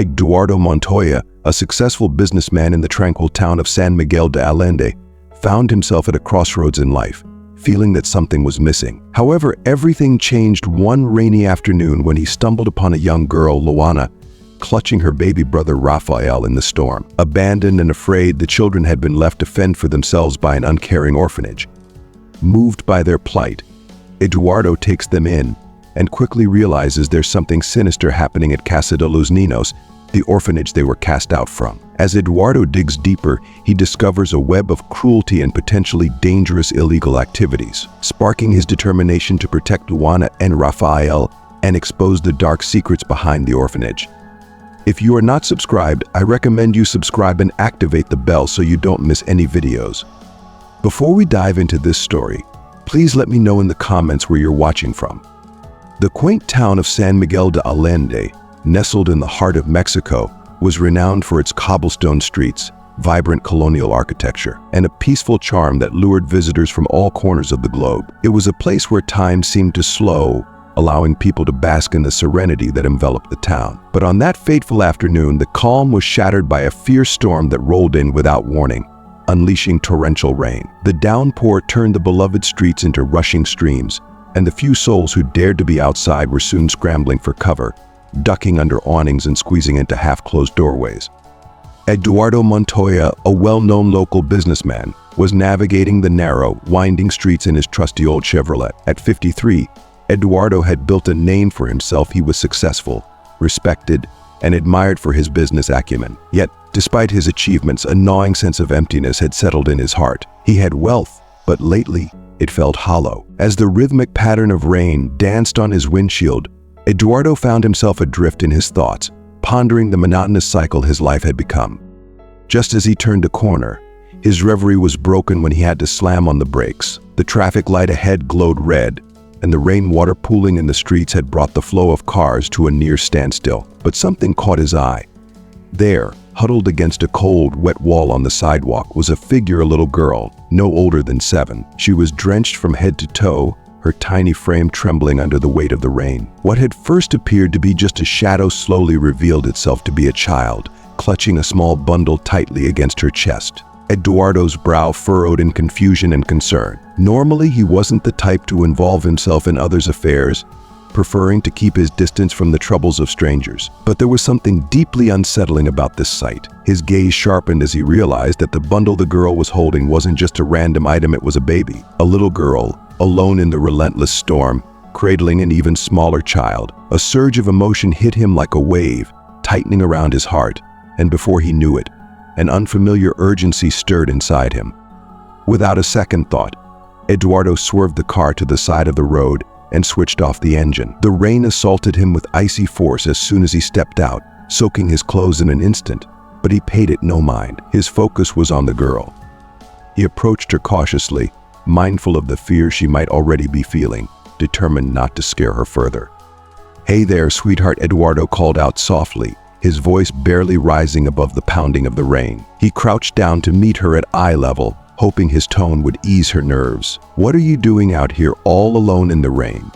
Eduardo Montoya, a successful businessman in the tranquil town of San Miguel de Allende, found himself at a crossroads in life, feeling that something was missing. However, everything changed one rainy afternoon when he stumbled upon a young girl, Luana, clutching her baby brother Rafael in the storm. Abandoned and afraid, the children had been left to fend for themselves by an uncaring orphanage. Moved by their plight, Eduardo takes them in and quickly realizes there's something sinister happening at Casa de los Niños, the orphanage they were cast out from. As Eduardo digs deeper, he discovers a web of cruelty and potentially dangerous illegal activities, sparking his determination to protect Luana and Rafael and expose the dark secrets behind the orphanage. If you are not subscribed, I recommend you subscribe and activate the bell so you don't miss any videos. Before we dive into this story, please let me know in the comments where you're watching from. The quaint town of San Miguel de Allende, nestled in the heart of Mexico, was renowned for its cobblestone streets, vibrant colonial architecture, and a peaceful charm that lured visitors from all corners of the globe. It was a place where time seemed to slow, allowing people to bask in the serenity that enveloped the town. But on that fateful afternoon, the calm was shattered by a fierce storm that rolled in without warning, unleashing torrential rain. The downpour turned the beloved streets into rushing streams, and the few souls who dared to be outside were soon scrambling for cover, ducking under awnings and squeezing into half-closed doorways. Eduardo Montoya, a well-known local businessman, was navigating the narrow, winding streets in his trusty old Chevrolet. At 53, Eduardo had built a name for himself. He was successful, respected, and admired for his business acumen. Yet, despite his achievements, a gnawing sense of emptiness had settled in his heart. He had wealth, but lately, it felt hollow. As the rhythmic pattern of rain danced on his windshield, Eduardo found himself adrift in his thoughts, pondering the monotonous cycle his life had become. Just as he turned a corner, his reverie was broken when he had to slam on the brakes. The traffic light ahead glowed red, and the rainwater pooling in the streets had brought the flow of cars to a near standstill. But something caught his eye. There, huddled against a cold, wet wall on the sidewalk, was a figure, a little girl, no older than 7. She was drenched from head to toe, her tiny frame trembling under the weight of the rain. What had first appeared to be just a shadow slowly revealed itself to be a child, clutching a small bundle tightly against her chest. Eduardo's brow furrowed in confusion and concern. Normally, he wasn't the type to involve himself in others' affairs, preferring to keep his distance from the troubles of strangers. But there was something deeply unsettling about this sight. His gaze sharpened as he realized that the bundle the girl was holding wasn't just a random item, it was a baby. A little girl, alone in the relentless storm, cradling an even smaller child. A surge of emotion hit him like a wave, tightening around his heart, and before he knew it, an unfamiliar urgency stirred inside him. Without a second thought, Eduardo swerved the car to the side of the road and switched off the engine. The rain assaulted him with icy force as soon as he stepped out, soaking his clothes in an instant, but he paid it no mind. His focus was on the girl. He approached her cautiously, mindful of the fear she might already be feeling, determined not to scare her further. "Hey there, sweetheart," Eduardo called out softly, his voice barely rising above the pounding of the rain. He crouched down to meet her at eye level, hoping his tone would ease her nerves. "What are you doing out here all alone in the rain?"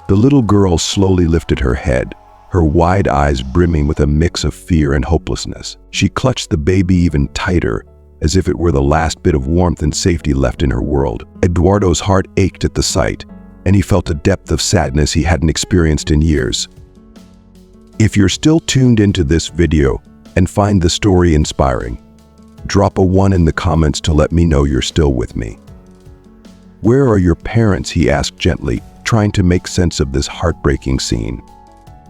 The little girl slowly lifted her head, her wide eyes brimming with a mix of fear and hopelessness. She clutched the baby even tighter, as if it were the last bit of warmth and safety left in her world. Eduardo's heart ached at the sight, and he felt a depth of sadness he hadn't experienced in years. If you're still tuned into this video and find the story inspiring, drop a 1 in the comments to let me know you're still with me. "Where are your parents?" he asked gently, trying to make sense of this heartbreaking scene.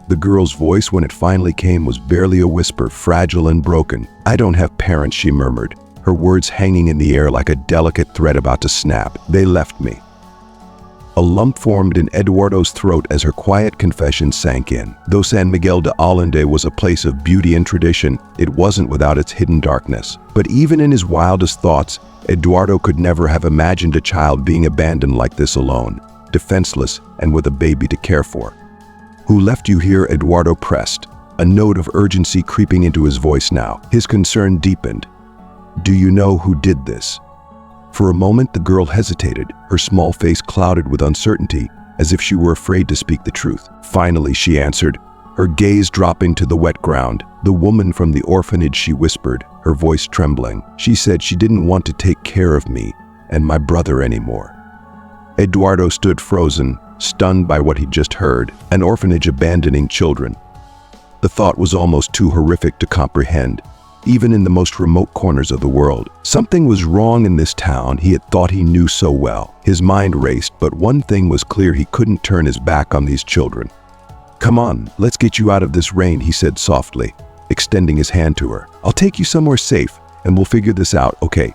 The girl's voice, when it finally came, was barely a whisper, fragile and broken. "I don't have parents," she murmured, her words hanging in the air like a delicate thread about to snap. "They left me." A lump formed in Eduardo's throat as her quiet confession sank in. Though San Miguel de Allende was a place of beauty and tradition, it wasn't without its hidden darkness. But even in his wildest thoughts, Eduardo could never have imagined a child being abandoned like this, alone, defenseless, and with a baby to care for. "Who left you here?" Eduardo pressed, a note of urgency creeping into his voice now. His concern deepened. "Do you know who did this?" For a moment, the girl hesitated, her small face clouded with uncertainty, as if she were afraid to speak the truth. Finally, she answered, her gaze dropping to the wet ground. "The woman from the orphanage," she whispered, her voice trembling. "She said she didn't want to take care of me and my brother anymore." Eduardo stood frozen, stunned by what he'd just heard. An orphanage abandoning children. The thought was almost too horrific to comprehend, even in the most remote corners of the world. Something was wrong in this town he had thought he knew so well. His mind raced, but one thing was clear: he couldn't turn his back on these children. "Come on, let's get you out of this rain," he said softly, extending his hand to her. "I'll take you somewhere safe, and we'll figure this out, okay?"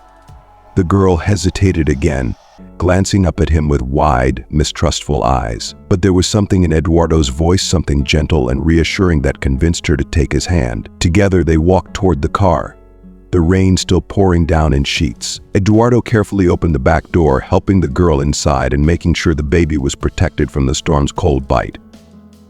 The girl hesitated again, glancing up at him with wide, mistrustful eyes. But there was something in Eduardo's voice, something gentle and reassuring, that convinced her to take his hand. Together they walked toward the car, the rain still pouring down in sheets. Eduardo carefully opened the back door, helping the girl inside and making sure the baby was protected from the storm's cold bite.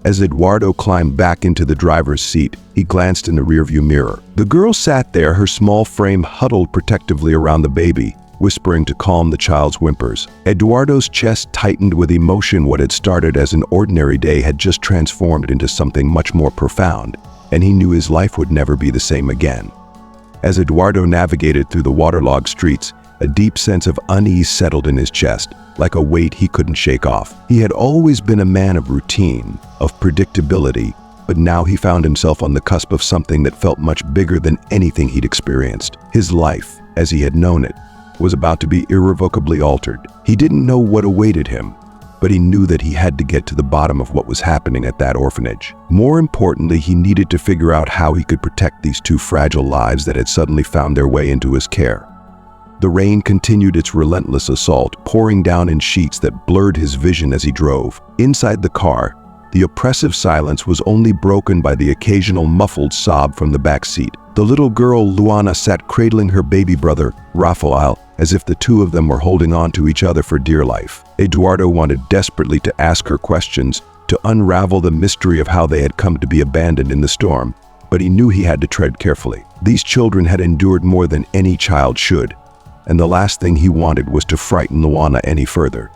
As Eduardo climbed back into the driver's seat, he glanced in the rearview mirror. The girl sat there, her small frame huddled protectively around the baby, whispering to calm the child's whimpers. Eduardo's chest tightened with emotion. What had started as an ordinary day had just transformed into something much more profound, and he knew his life would never be the same again. As Eduardo navigated through the waterlogged streets, a deep sense of unease settled in his chest, like a weight he couldn't shake off. He had always been a man of routine, of predictability, but now he found himself on the cusp of something that felt much bigger than anything he'd experienced. His life, as he had known it, was about to be irrevocably altered. He didn't know what awaited him, but he knew that he had to get to the bottom of what was happening at that orphanage. More importantly, he needed to figure out how he could protect these two fragile lives that had suddenly found their way into his care. The rain continued its relentless assault, pouring down in sheets that blurred his vision as he drove. Inside the car, the oppressive silence was only broken by the occasional muffled sob from the back seat. The little girl, Luana, sat cradling her baby brother, Rafael, as if the two of them were holding on to each other for dear life. Eduardo wanted desperately to ask her questions, to unravel the mystery of how they had come to be abandoned in the storm, but he knew he had to tread carefully. These children had endured more than any child should, and the last thing he wanted was to frighten Luana any further.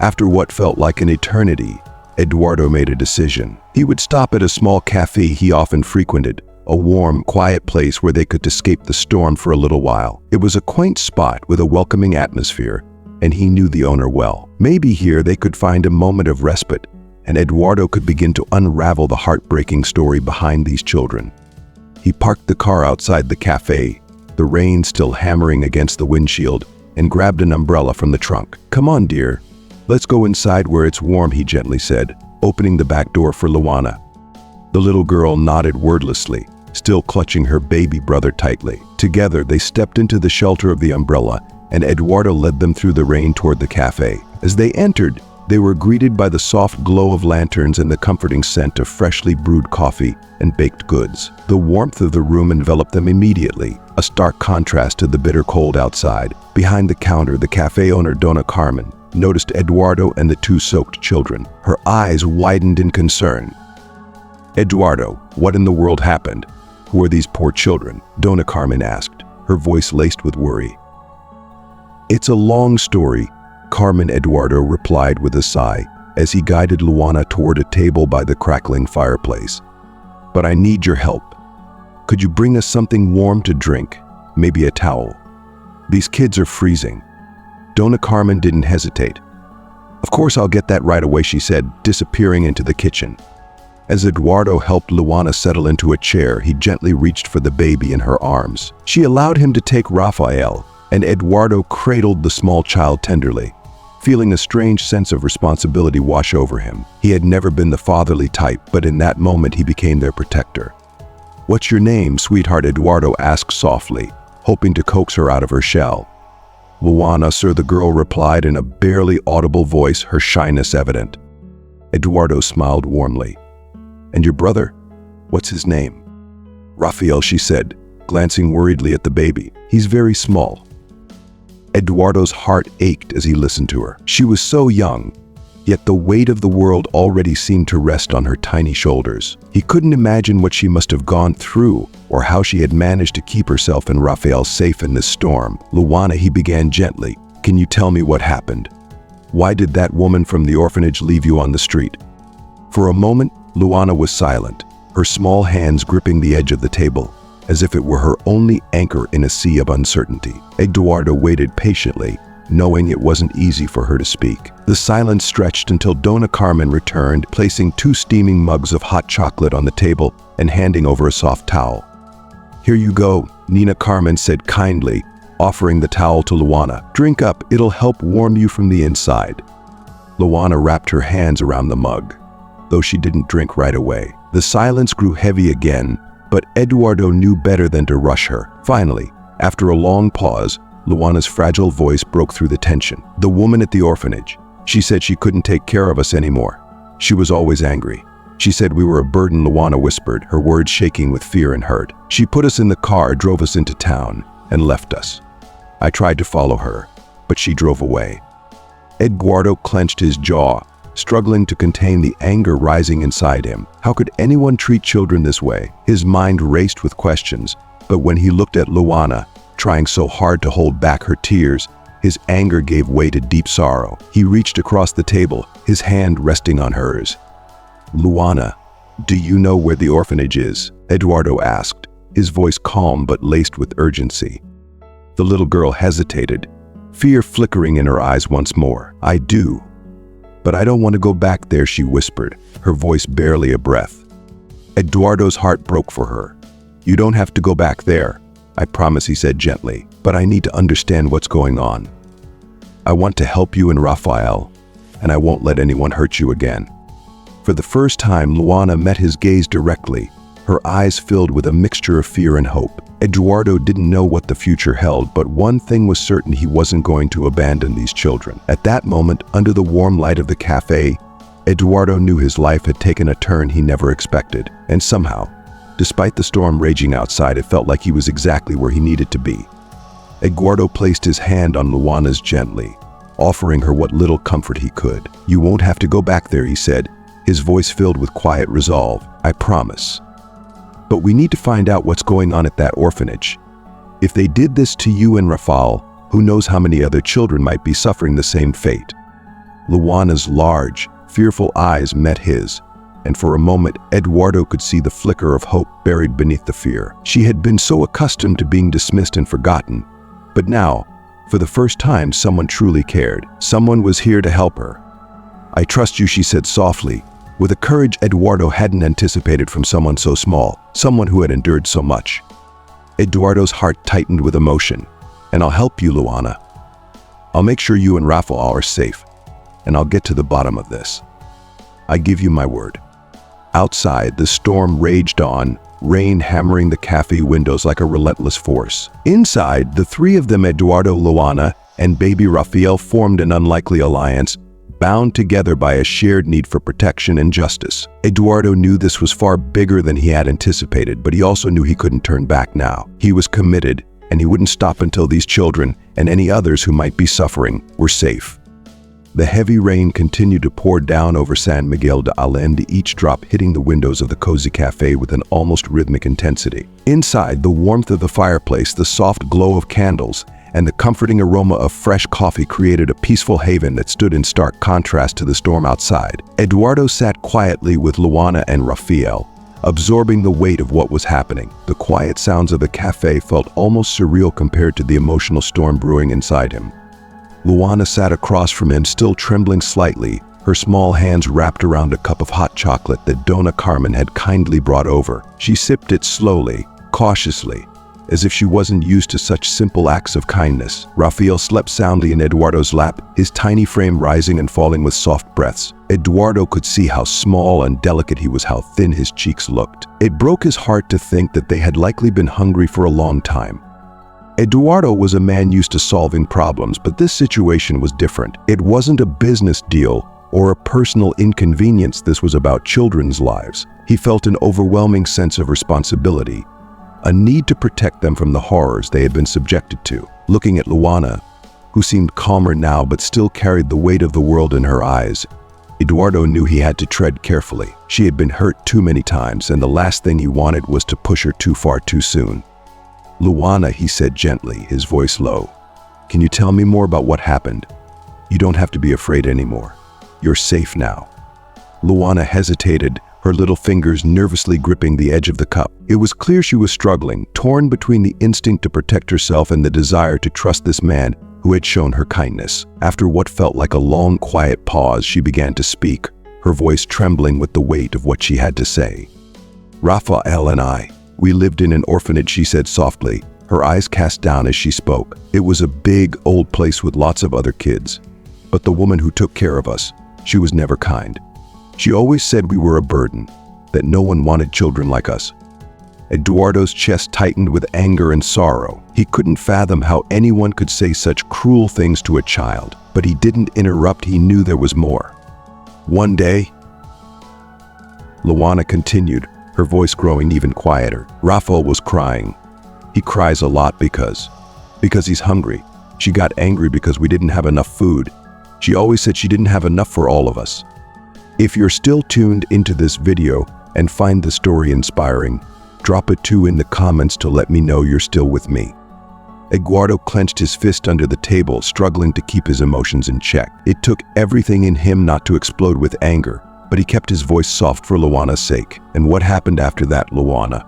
After what felt like an eternity, Eduardo made a decision. He would stop at a small cafe he often frequented, a warm, quiet place where they could escape the storm for a little while. It was a quaint spot with a welcoming atmosphere, and he knew the owner well. Maybe here they could find a moment of respite, and Eduardo could begin to unravel the heartbreaking story behind these children. He parked the car outside the cafe, the rain still hammering against the windshield, and grabbed an umbrella from the trunk. "Come on, dear. Let's go inside where it's warm," he gently said, opening the back door for Luana. The little girl nodded wordlessly, still clutching her baby brother tightly. Together, they stepped into the shelter of the umbrella, and Eduardo led them through the rain toward the cafe. As they entered, they were greeted by the soft glow of lanterns and the comforting scent of freshly brewed coffee and baked goods. The warmth of the room enveloped them immediately, a stark contrast to the bitter cold outside. Behind the counter, the cafe owner, Dona Carmen, noticed Eduardo and the two soaked children. Her eyes widened in concern. "Eduardo, what in the world happened? Who are these poor children?" Dona Carmen asked, her voice laced with worry. "It's a long story," Carmen Eduardo replied with a sigh as he guided Luana toward a table by the crackling fireplace. "But I need your help. Could you bring us something warm to drink? Maybe a towel. These kids are freezing." Dona Carmen didn't hesitate. "Of course, I'll get that right away," she said, disappearing into the kitchen. As Eduardo helped Luana settle into a chair, he gently reached for the baby in her arms. She allowed him to take Rafael, and Eduardo cradled the small child tenderly, feeling a strange sense of responsibility wash over him. He had never been the fatherly type, but in that moment he became their protector. "What's your name, sweetheart?" Eduardo asked softly, hoping to coax her out of her shell. "Luana, sir," the girl replied in a barely audible voice, her shyness evident. Eduardo smiled warmly. "And your brother? What's his name?" "Rafael," she said, glancing worriedly at the baby. "He's very small." Eduardo's heart ached as he listened to her. She was so young, yet the weight of the world already seemed to rest on her tiny shoulders. He couldn't imagine what she must have gone through or how she had managed to keep herself and Rafael safe in this storm. "Luana," he began gently, "can you tell me what happened? Why did that woman from the orphanage leave you on the street?" For a moment, Luana was silent, her small hands gripping the edge of the table, as if it were her only anchor in a sea of uncertainty. Eduardo waited patiently, knowing it wasn't easy for her to speak. The silence stretched until Dona Carmen returned, placing 2 steaming mugs of hot chocolate on the table and handing over a soft towel. "Here you go," Nina Carmen said kindly, offering the towel to Luana. "Drink up, it'll help warm you from the inside." Luana wrapped her hands around the mug, though she didn't drink right away. The silence grew heavy again, but Eduardo knew better than to rush her. Finally, after a long pause, Luana's fragile voice broke through the tension. "The woman at the orphanage. She said she couldn't take care of us anymore. She was always angry. She said we were a burden," Luana whispered, her words shaking with fear and hurt. "She put us in the car, drove us into town, and left us. I tried to follow her, but she drove away." Eduardo clenched his jaw, struggling to contain the anger rising inside him. How could anyone treat children this way? His mind raced with questions, but when he looked at Luana, trying so hard to hold back her tears, his anger gave way to deep sorrow. He reached across the table, his hand resting on hers. "Luana, do you know where the orphanage is?" Eduardo asked, his voice calm but laced with urgency. The little girl hesitated, fear flickering in her eyes once more. "I do, but I don't want to go back there," she whispered, her voice barely a breath. Eduardo's heart broke for her. "You don't have to go back there, I promise," he said gently, "but I need to understand what's going on. I want to help you and Rafael, and I won't let anyone hurt you again." For the first time, Luana met his gaze directly, her eyes filled with a mixture of fear and hope. Eduardo didn't know what the future held, but one thing was certain: he wasn't going to abandon these children. At that moment, under the warm light of the cafe, Eduardo knew his life had taken a turn he never expected. And somehow, despite the storm raging outside, it felt like he was exactly where he needed to be. Eduardo placed his hand on Luana's gently, offering her what little comfort he could. "You won't have to go back there," he said, his voice filled with quiet resolve. "I promise. But we need to find out what's going on at that orphanage. If they did this to you and Rafael, who knows how many other children might be suffering the same fate." Luana's large, fearful eyes met his, and for a moment Eduardo could see the flicker of hope buried beneath the fear. She had been so accustomed to being dismissed and forgotten, but now, for the first time, someone truly cared. Someone was here to help her. "I trust you," she said softly, with a courage Eduardo hadn't anticipated from someone so small, someone who had endured so much. Eduardo's heart tightened with emotion. "And I'll help you, Luana. I'll make sure you and Rafael are safe, and I'll get to the bottom of this. I give you my word." Outside, the storm raged on, rain hammering the cafe windows like a relentless force. Inside, the 3 of them, Eduardo, Luana, and baby Rafael, formed an unlikely alliance, bound together by a shared need for protection and justice. Eduardo knew this was far bigger than he had anticipated, but he also knew he couldn't turn back now. He was committed, and he wouldn't stop until these children, and any others who might be suffering, were safe. The heavy rain continued to pour down over San Miguel de Allende, each drop hitting the windows of the cozy cafe with an almost rhythmic intensity. Inside, the warmth of the fireplace, the soft glow of candles, and the comforting aroma of fresh coffee created a peaceful haven that stood in stark contrast to the storm outside. Eduardo sat quietly with Luana and Rafael, absorbing the weight of what was happening. The quiet sounds of the cafe felt almost surreal compared to the emotional storm brewing inside him. Luana sat across from him, still trembling slightly, her small hands wrapped around a cup of hot chocolate that Dona Carmen had kindly brought over. She sipped it slowly, cautiously, as if she wasn't used to such simple acts of kindness. Rafael slept soundly in Eduardo's lap, his tiny frame rising and falling with soft breaths. Eduardo could see how small and delicate he was, how thin his cheeks looked. It broke his heart to think that they had likely been hungry for a long time. Eduardo was a man used to solving problems, but this situation was different. It wasn't a business deal or a personal inconvenience. This was about children's lives. He felt an overwhelming sense of responsibility, a need to protect them from the horrors they had been subjected to. Looking at Luana, who seemed calmer now but still carried the weight of the world in her eyes, Eduardo knew he had to tread carefully. She had been hurt too many times, and the last thing he wanted was to push her too far too soon. "Luana," he said gently, his voice low, "can you tell me more about what happened? You don't have to be afraid anymore. You're safe now." Luana hesitated, her little fingers nervously gripping the edge of the cup. It was clear she was struggling, torn between the instinct to protect herself and the desire to trust this man who had shown her kindness. After what felt like a long, quiet pause, she began to speak, her voice trembling with the weight of what she had to say. "Raphael and I, we lived in an orphanage," she said softly, her eyes cast down as she spoke. "It was a big, old place with lots of other kids. But the woman who took care of us, she was never kind. She always said we were a burden, that no one wanted children like us." Eduardo's chest tightened with anger and sorrow. He couldn't fathom how anyone could say such cruel things to a child, but he didn't interrupt. He knew there was more. "One day," Luana continued, her voice growing even quieter, "Raphael was crying. He cries a lot because he's hungry. She got angry because we didn't have enough food. She always said she didn't have enough for all of us." If you're still tuned into this video and find the story inspiring, drop a 2 in the comments to let me know you're still with me. Eduardo clenched his fist under the table, struggling to keep his emotions in check. It took everything in him not to explode with anger, but he kept his voice soft for Luana's sake. "And what happened after that, Luana?"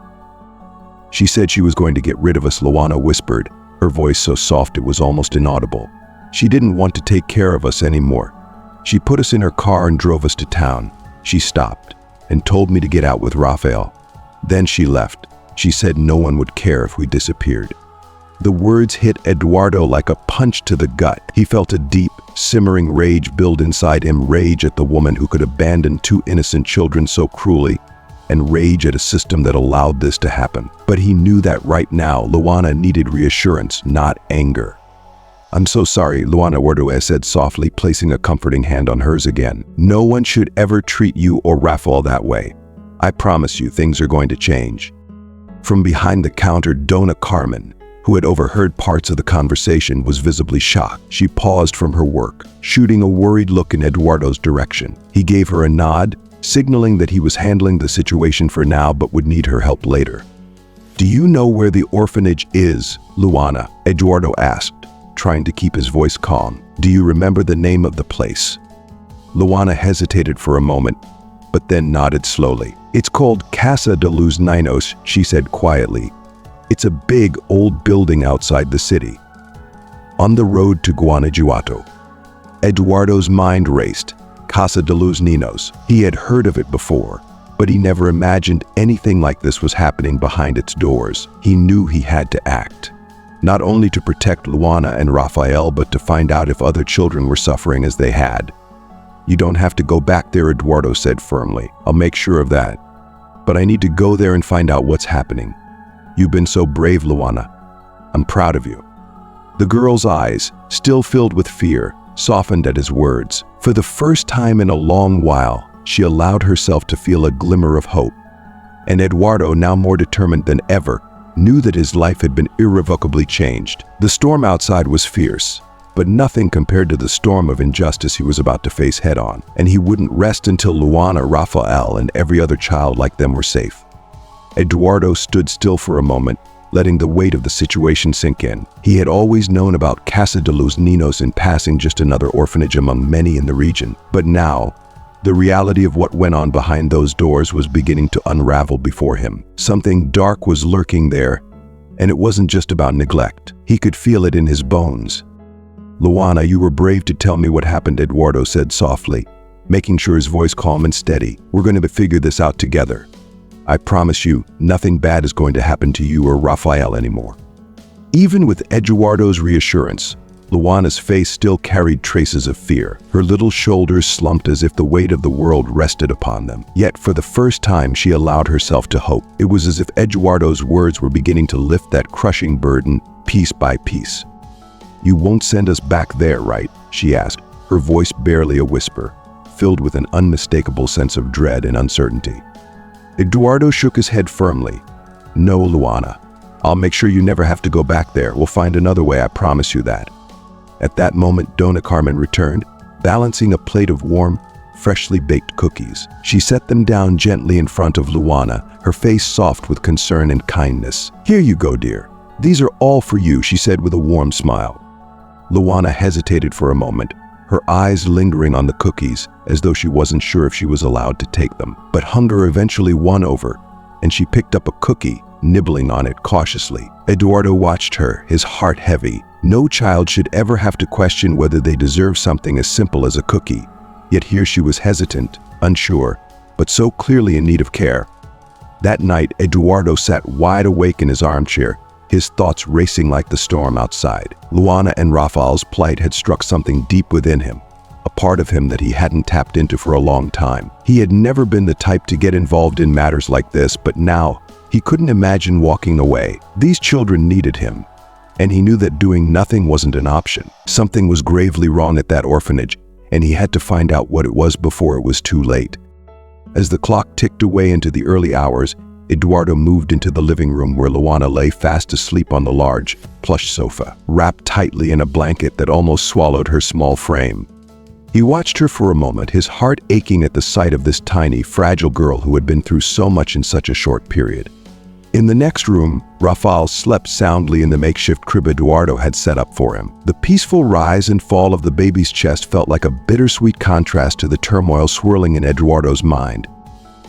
"She said she was going to get rid of us," Luana whispered, her voice so soft it was almost inaudible. "She didn't want to take care of us anymore. She put us in her car and drove us to town. She stopped and told me to get out with Raphael. Then she left. She said no one would care if we disappeared." The words hit Eduardo like a punch to the gut. He felt a deep, simmering rage build inside him, rage at the woman who could abandon 2 innocent children so cruelly, and rage at a system that allowed this to happen. But he knew that right now, Luana needed reassurance, not anger. "I'm so sorry," Luana Eduardo said softly, placing a comforting hand on hers again. "No one should ever treat you or Raphael that way. I promise you things are going to change." From behind the counter, Dona Carmen, who had overheard parts of the conversation, was visibly shocked. She paused from her work, shooting a worried look in Eduardo's direction. He gave her a nod, signaling that he was handling the situation for now but would need her help later. "Do you know where the orphanage is, Luana?" Eduardo asked, trying to keep his voice calm. "Do you remember the name of the place?" Luana hesitated for a moment, but then nodded slowly. "It's called Casa de los Niños," she said quietly. "It's a big, old building outside the city, on the road to Guanajuato." Eduardo's mind raced. Casa de los Niños. He had heard of it before, but he never imagined anything like this was happening behind its doors. He knew he had to act, not only to protect Luana and Raphael, but to find out if other children were suffering as they had. "You don't have to go back there," Eduardo said firmly. "I'll make sure of that. But I need to go there and find out what's happening. You've been so brave, Luana. I'm proud of you." The girl's eyes, still filled with fear, softened at his words. For the first time in a long while, she allowed herself to feel a glimmer of hope. And Eduardo, now more determined than ever, knew that his life had been irrevocably changed. The storm outside was fierce, but nothing compared to the storm of injustice he was about to face head-on, and he wouldn't rest until Luana, Raphael, and every other child like them were safe. Eduardo stood still for a moment, letting the weight of the situation sink in. He had always known about Casa de los Niños in passing, just another orphanage among many in the region. But now, the reality of what went on behind those doors was beginning to unravel before him. Something dark was lurking there, and it wasn't just about neglect. He could feel it in his bones. "Luana, you were brave to tell me what happened," Eduardo said softly, making sure his voice calm and steady. "We're going to figure this out together. I promise you, nothing bad is going to happen to you or Raphael anymore." Even with Eduardo's reassurance, Luana's face still carried traces of fear. Her little shoulders slumped as if the weight of the world rested upon them. Yet for the first time, she allowed herself to hope. It was as if Eduardo's words were beginning to lift that crushing burden piece by piece. "You won't send us back there, right?" she asked, her voice barely a whisper, filled with an unmistakable sense of dread and uncertainty. Eduardo shook his head firmly. "No, Luana. I'll make sure you never have to go back there. We'll find another way, I promise you that." At that moment, Dona Carmen returned, balancing a plate of warm, freshly baked cookies. She set them down gently in front of Luana, her face soft with concern and kindness. "Here you go, dear. These are all for you," she said with a warm smile. Luana hesitated for a moment, her eyes lingering on the cookies as though she wasn't sure if she was allowed to take them. But hunger eventually won over, and she picked up a cookie, nibbling on it cautiously. Eduardo watched her, his heart heavy. No child should ever have to question whether they deserve something as simple as a cookie. Yet here she was hesitant, unsure, but so clearly in need of care. That night, Eduardo sat wide awake in his armchair, his thoughts racing like the storm outside. Luana and Rafael's plight had struck something deep within him, a part of him that he hadn't tapped into for a long time. He had never been the type to get involved in matters like this, but now he couldn't imagine walking away. These children needed him, and he knew that doing nothing wasn't an option. Something was gravely wrong at that orphanage, and he had to find out what it was before it was too late. As the clock ticked away into the early hours, Eduardo moved into the living room where Luana lay fast asleep on the large, plush sofa, wrapped tightly in a blanket that almost swallowed her small frame. He watched her for a moment, his heart aching at the sight of this tiny, fragile girl who had been through so much in such a short period. In the next room, Rafael slept soundly in the makeshift crib Eduardo had set up for him. The peaceful rise and fall of the baby's chest felt like a bittersweet contrast to the turmoil swirling in Eduardo's mind.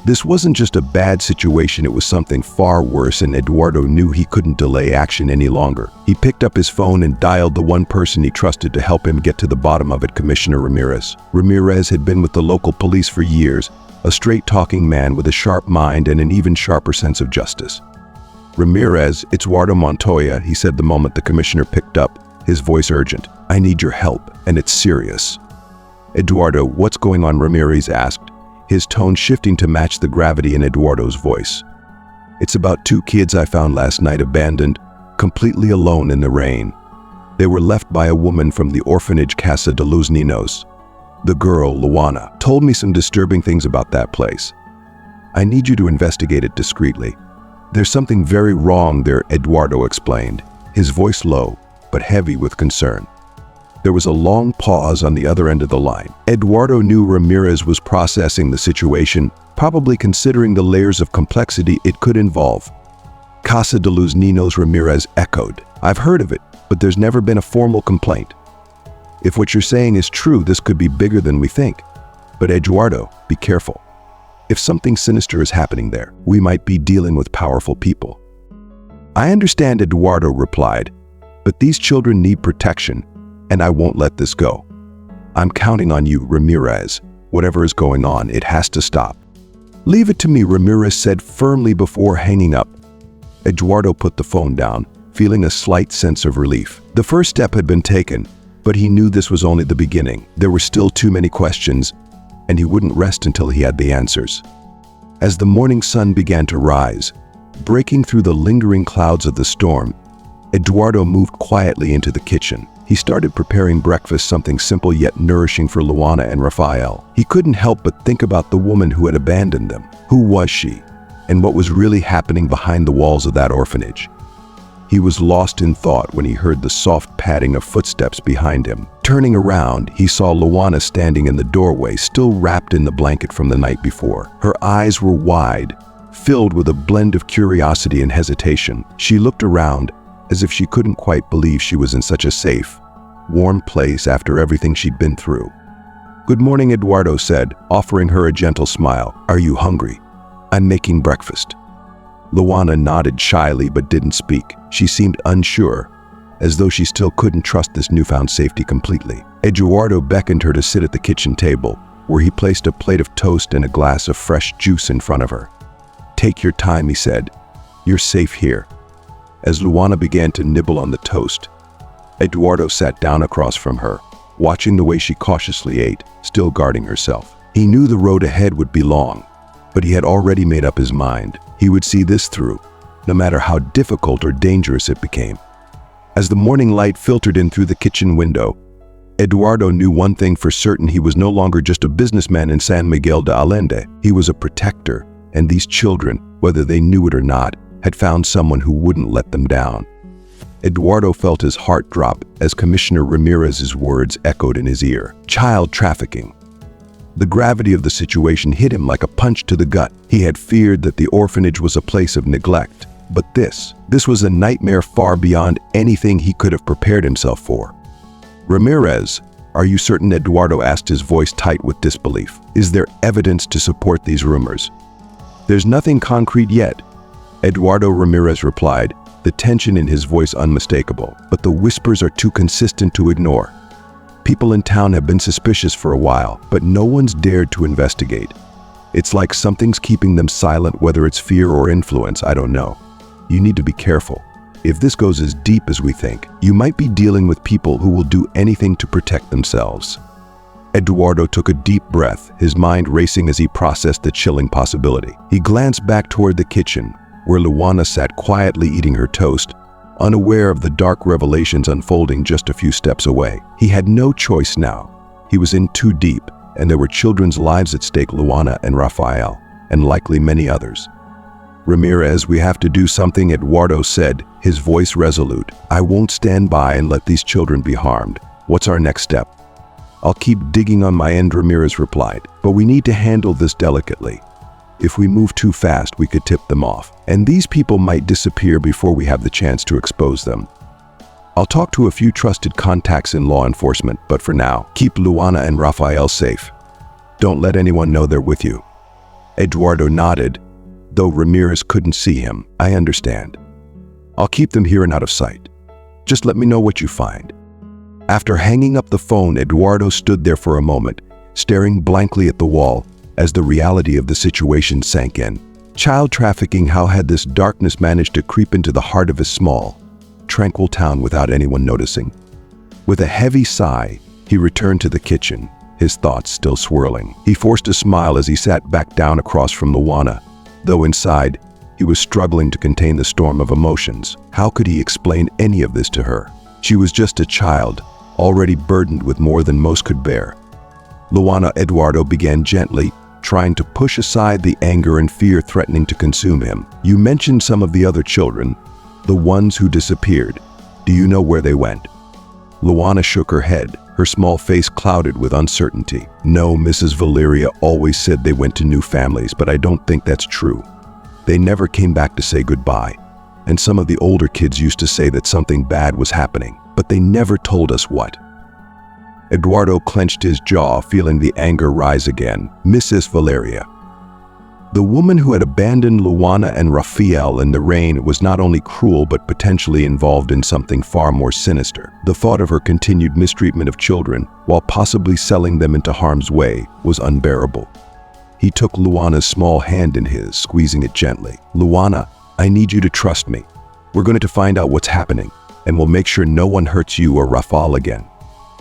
This wasn't just a bad situation, it was something far worse, and Eduardo knew he couldn't delay action any longer. He picked up his phone and dialed the one person he trusted to help him get to the bottom of it, Commissioner Ramirez. Ramirez had been with the local police for years, a straight-talking man with a sharp mind and an even sharper sense of justice. "Ramirez, it's Eduardo Montoya," he said the moment the commissioner picked up, his voice urgent. "I need your help, and it's serious." "Eduardo, what's going on?" Ramirez asked, his tone shifting to match the gravity in Eduardo's voice. "It's about 2 kids I found last night abandoned, completely alone in the rain. They were left by a woman from the orphanage Casa de los Niños. The girl, Luana, told me some disturbing things about that place. I need you to investigate it discreetly. There's something very wrong there," Eduardo explained, his voice low but heavy with concern. There was a long pause on the other end of the line. Eduardo knew Ramirez was processing the situation, probably considering the layers of complexity it could involve. "Casa de los Niños," Ramirez echoed. "I've heard of it, but there's never been a formal complaint. If what you're saying is true, this could be bigger than we think. But Eduardo, be careful. If something sinister is happening there, we might be dealing with powerful people." "I understand," Eduardo replied, "but these children need protection, and I won't let this go. I'm counting on you, Ramirez. Whatever is going on, it has to stop." "Leave it to me," Ramirez said firmly before hanging up. Eduardo put the phone down, feeling a slight sense of relief. The first step had been taken, but he knew this was only the beginning. There were still too many questions, and he wouldn't rest until he had the answers. As the morning sun began to rise, breaking through the lingering clouds of the storm, Eduardo moved quietly into the kitchen. He started preparing breakfast, something simple yet nourishing for Luana and Rafael. He couldn't help but think about the woman who had abandoned them. Who was she? And what was really happening behind the walls of that orphanage? He was lost in thought when he heard the soft padding of footsteps behind him. Turning around, he saw Luana standing in the doorway, still wrapped in the blanket from the night before. Her eyes were wide, filled with a blend of curiosity and hesitation. She looked around, as if she couldn't quite believe she was in such a safe, warm place after everything she'd been through. "Good morning," Eduardo said, offering her a gentle smile. "Are you hungry? I'm making breakfast." Luana nodded shyly but didn't speak. She seemed unsure, as though she still couldn't trust this newfound safety completely. Eduardo beckoned her to sit at the kitchen table, where he placed a plate of toast and a glass of fresh juice in front of her. "Take your time," he said. "You're safe here." As Luana began to nibble on the toast, Eduardo sat down across from her, watching the way she cautiously ate, still guarding herself. He knew the road ahead would be long, but he had already made up his mind. He would see this through, no matter how difficult or dangerous it became. As the morning light filtered in through the kitchen window, Eduardo knew one thing for certain: he was no longer just a businessman in San Miguel de Allende. He was a protector, and these children, whether they knew it or not, had found someone who wouldn't let them down. Eduardo felt his heart drop as Commissioner Ramirez's words echoed in his ear. Child trafficking. The gravity of the situation hit him like a punch to the gut. He had feared that the orphanage was a place of neglect, but this was a nightmare far beyond anything he could have prepared himself for. Ramirez, Are you certain? Eduardo asked, his voice tight with disbelief. Is there evidence to support these rumors? There's nothing concrete yet, Eduardo Ramirez replied, the tension in his voice unmistakable. But the whispers are too consistent to ignore. People in town have been suspicious for a while, but no one's dared to investigate. It's like something's keeping them silent, whether it's fear or influence, I don't know. You need to be careful. If this goes as deep as we think, you might be dealing with people who will do anything to protect themselves. Eduardo took a deep breath, his mind racing as he processed the chilling possibility. He glanced back toward the kitchen, where Luana sat quietly eating her toast, unaware of the dark revelations unfolding just a few steps away. He had no choice now. He was in too deep, and there were children's lives at stake, Luana and Rafael, and likely many others. Ramirez, we have to do something, Eduardo said, his voice resolute. I won't stand by and let these children be harmed. What's our next step? I'll keep digging on my end, Ramirez replied, but we need to handle this delicately. If we move too fast, we could tip them off, and these people might disappear before we have the chance to expose them. I'll talk to a few trusted contacts in law enforcement, but for now, keep Luana and Rafael safe. Don't let anyone know they're with you. Eduardo nodded, though Ramirez couldn't see him. I understand. I'll keep them here and out of sight. Just let me know what you find. After hanging up the phone, Eduardo stood there for a moment, staring blankly at the wall as the reality of the situation sank in. Child trafficking, how had this darkness managed to creep into the heart of his small, tranquil town without anyone noticing? With a heavy sigh, he returned to the kitchen, his thoughts still swirling. He forced a smile as he sat back down across from Luana, though inside, he was struggling to contain the storm of emotions. How could he explain any of this to her? She was just a child, already burdened with more than most could bear. Luana, Eduardo began gently, trying to push aside the anger and fear threatening to consume him. You mentioned some of the other children, the ones who disappeared. Do you know where they went? Luana shook her head, her small face clouded with uncertainty. No, Mrs. Valeria always said they went to new families, but I don't think that's true. They never came back to say goodbye. And some of the older kids used to say that something bad was happening, but they never told us what. Eduardo clenched his jaw, feeling the anger rise again. Mrs. Valeria. The woman who had abandoned Luana and Rafael in the rain was not only cruel but potentially involved in something far more sinister. The thought of her continued mistreatment of children, while possibly selling them into harm's way, was unbearable. He took Luana's small hand in his, squeezing it gently. Luana, I need you to trust me. We're going to find out what's happening, and we'll make sure no one hurts you or Rafael again.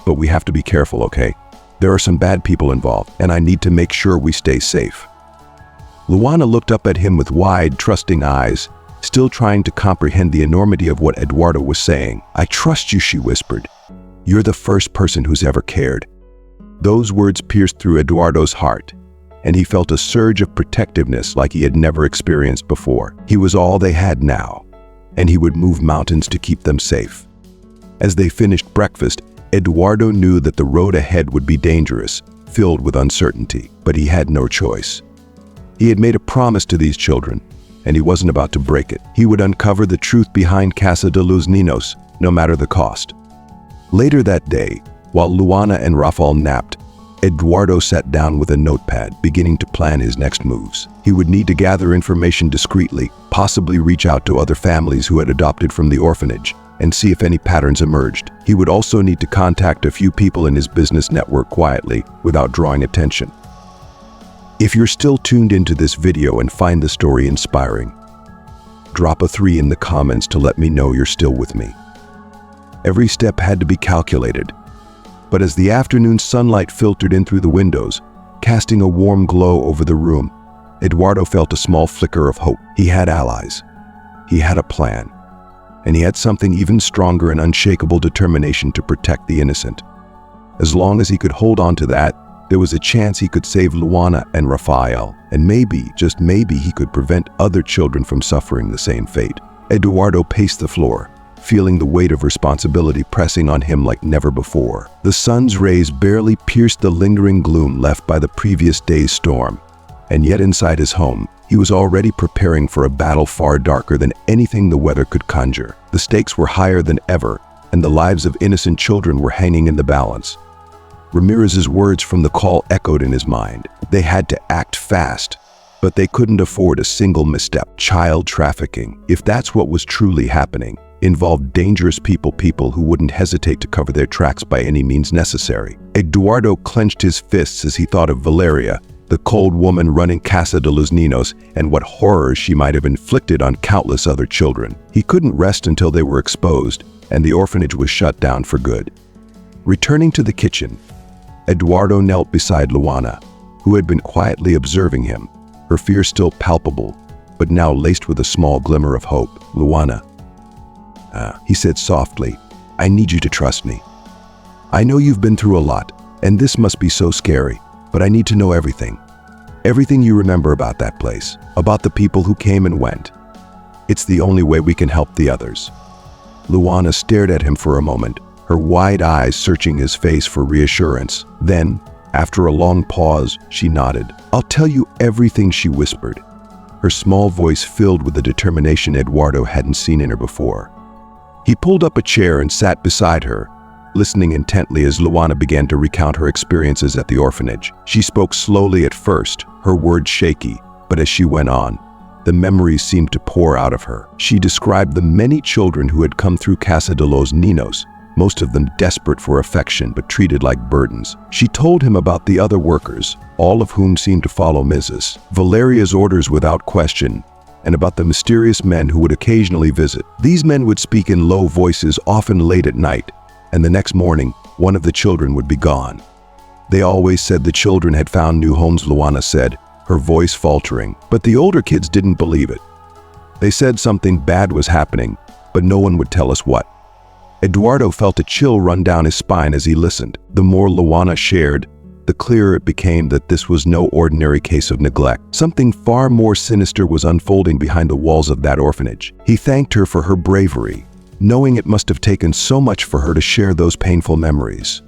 But we have to be careful, okay? There are some bad people involved, and I need to make sure we stay safe. Luana looked up at him with wide, trusting eyes, still trying to comprehend the enormity of what Eduardo was saying. I trust you, she whispered. You're the first person who's ever cared. Those words pierced through Eduardo's heart, and he felt a surge of protectiveness like he had never experienced before. He was all they had now, and he would move mountains to keep them safe. As they finished breakfast, Eduardo knew that the road ahead would be dangerous, filled with uncertainty, but he had no choice. He had made a promise to these children, and he wasn't about to break it. He would uncover the truth behind Casa de los Niños, no matter the cost. Later that day, while Luana and Rafael napped, Eduardo sat down with a notepad, beginning to plan his next moves. He would need to gather information discreetly, possibly reach out to other families who had adopted from the orphanage, and see if any patterns emerged. He would also need to contact a few people in his business network quietly, without drawing attention. If you're still tuned into this video and find the story inspiring, drop a 3 in the comments to let me know you're still with me. Every step had to be calculated, but as the afternoon sunlight filtered in through the windows, casting a warm glow over the room, Eduardo felt a small flicker of hope. He had allies. He had a plan. And he had something even stronger, an unshakable determination to protect the innocent. As long as he could hold on to that, there was a chance he could save Luana and Rafael, and maybe, just maybe, he could prevent other children from suffering the same fate. Eduardo paced the floor, feeling the weight of responsibility pressing on him like never before. The sun's rays barely pierced the lingering gloom left by the previous day's storm, and yet inside his home, he was already preparing for a battle far darker than anything the weather could conjure. The stakes were higher than ever, and the lives of innocent children were hanging in the balance. Ramirez's words from the call echoed in his mind. They had to act fast, but they couldn't afford a single misstep. Child trafficking, if that's what was truly happening, involved dangerous people who wouldn't hesitate to cover their tracks by any means necessary. Eduardo clenched his fists as he thought of Valeria, the cold woman running Casa de los Niños, and what horrors she might have inflicted on countless other children. He couldn't rest until they were exposed, and the orphanage was shut down for good. Returning to the kitchen, Eduardo knelt beside Luana, who had been quietly observing him, her fear still palpable, but now laced with a small glimmer of hope. "Luana," he said softly, "I need you to trust me. I know you've been through a lot, and this must be so scary, but I need to know everything. Everything you remember about that place, about the people who came and went. It's the only way we can help the others." Luana stared at him for a moment, her wide eyes searching his face for reassurance. Then, after a long pause, she nodded. "I'll tell you everything," she whispered, her small voice filled with the determination Eduardo hadn't seen in her before. He pulled up a chair and sat beside her, listening intently as Luana began to recount her experiences at the orphanage. She spoke slowly at first, her words shaky, but as she went on, the memories seemed to pour out of her. She described the many children who had come through Casa de los Niños, most of them desperate for affection but treated like burdens. She told him about the other workers, all of whom seemed to follow Mrs. Valeria's orders without question, and about the mysterious men who would occasionally visit. These men would speak in low voices, often late at night, and the next morning, one of the children would be gone. They always said the children had found new homes, Luana said, her voice faltering, but the older kids didn't believe it. They said something bad was happening, but no one would tell us what. Eduardo felt a chill run down his spine as he listened. The more Luana shared, the clearer it became that this was no ordinary case of neglect. Something far more sinister was unfolding behind the walls of that orphanage. He thanked her for her bravery, knowing it must have taken so much for her to share those painful memories.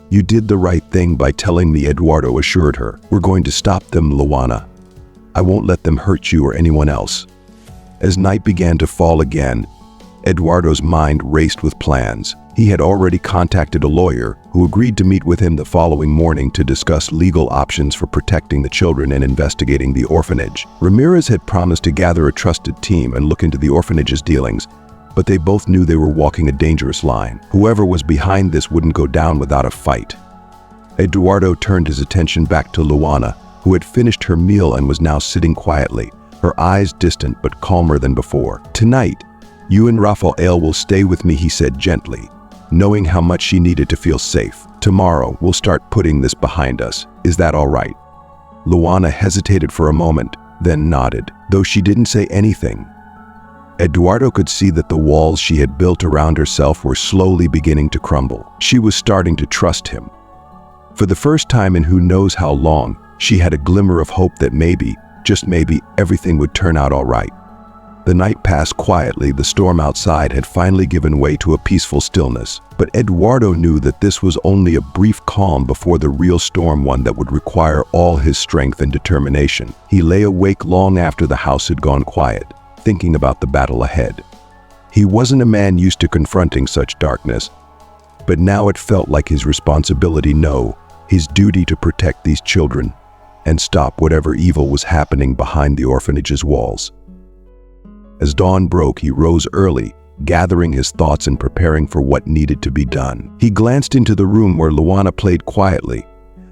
"You did the right thing by telling me," Eduardo assured her. "We're going to stop them, Luana. I won't let them hurt you or anyone else." As night began to fall again, Eduardo's mind raced with plans. He had already contacted a lawyer who agreed to meet with him the following morning to discuss legal options for protecting the children and investigating the orphanage. Ramirez had promised to gather a trusted team and look into the orphanage's dealings, but they both knew they were walking a dangerous line. Whoever was behind this wouldn't go down without a fight. Eduardo turned his attention back to Luana, who had finished her meal and was now sitting quietly, her eyes distant but calmer than before. "Tonight, you and Rafael will stay with me," he said gently, knowing how much she needed to feel safe. "Tomorrow, we'll start putting this behind us. Is that all right?" Luana hesitated for a moment, then nodded, though she didn't say anything. Eduardo could see that the walls she had built around herself were slowly beginning to crumble. She was starting to trust him. For the first time in who knows how long, she had a glimmer of hope that maybe, just maybe, everything would turn out all right. The night passed quietly. The storm outside had finally given way to a peaceful stillness. But Eduardo knew that this was only a brief calm before the real storm, one that would require all his strength and determination. He lay awake long after the house had gone quiet, thinking about the battle ahead. He wasn't a man used to confronting such darkness, but now it felt like his responsibility, no, his duty to protect these children and stop whatever evil was happening behind the orphanage's walls. As dawn broke, he rose early, gathering his thoughts and preparing for what needed to be done. He glanced into the room where Luana played quietly,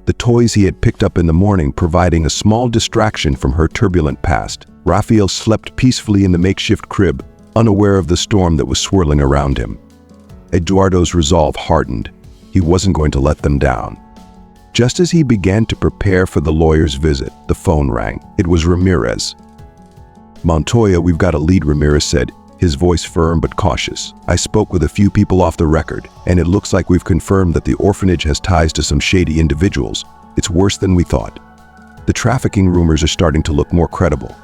the toys he had picked up in the morning providing a small distraction from her turbulent past. Rafael slept peacefully in the makeshift crib, unaware of the storm that was swirling around him. Eduardo's resolve hardened. He wasn't going to let them down. Just as he began to prepare for the lawyer's visit, the phone rang. It was Ramirez. "Montoya, we've got a lead," Ramirez said, his voice firm but cautious. "I spoke with a few people off the record, and it looks like we've confirmed that the orphanage has ties to some shady individuals. It's worse than we thought. The trafficking rumors are starting to look more credible.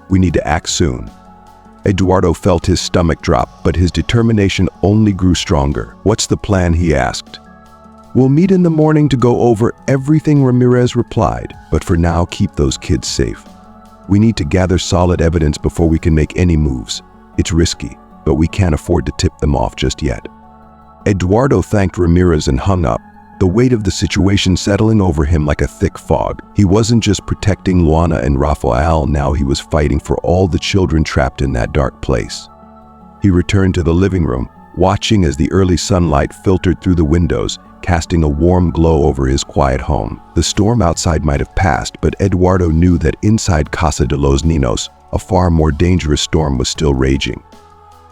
We need to act soon." Eduardo felt his stomach drop, but his determination only grew stronger. "What's the plan?" he asked. "We'll meet in the morning to go over everything," Ramirez replied. "But for now, keep those kids safe. We need to gather solid evidence before we can make any moves. It's risky, but we can't afford to tip them off just yet." Eduardo thanked Ramirez and hung up, the weight of the situation settling over him like a thick fog. He wasn't just protecting Luana and Rafael, now he was fighting for all the children trapped in that dark place. He returned to the living room, watching as the early sunlight filtered through the windows, casting a warm glow over his quiet home. The storm outside might have passed, but Eduardo knew that inside Casa de los Ninos, a far more dangerous storm was still raging.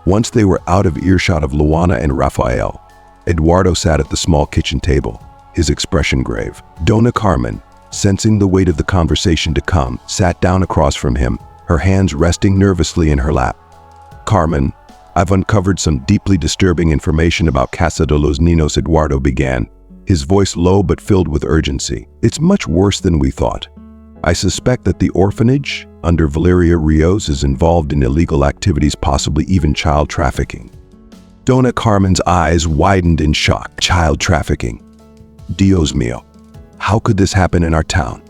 Once they were out of earshot of Luana and Rafael, Eduardo sat at the small kitchen table, his expression grave. Dona Carmen, sensing the weight of the conversation to come, sat down across from him, her hands resting nervously in her lap. "Carmen, I've uncovered some deeply disturbing information about Casa de los Ninos," Eduardo began, his voice low but filled with urgency. "It's much worse than we thought. I suspect that the orphanage, under Valeria Rios, is involved in illegal activities, possibly even child trafficking." Dona Carmen's eyes widened in shock. Child trafficking? Dios mío, how could this happen in our town?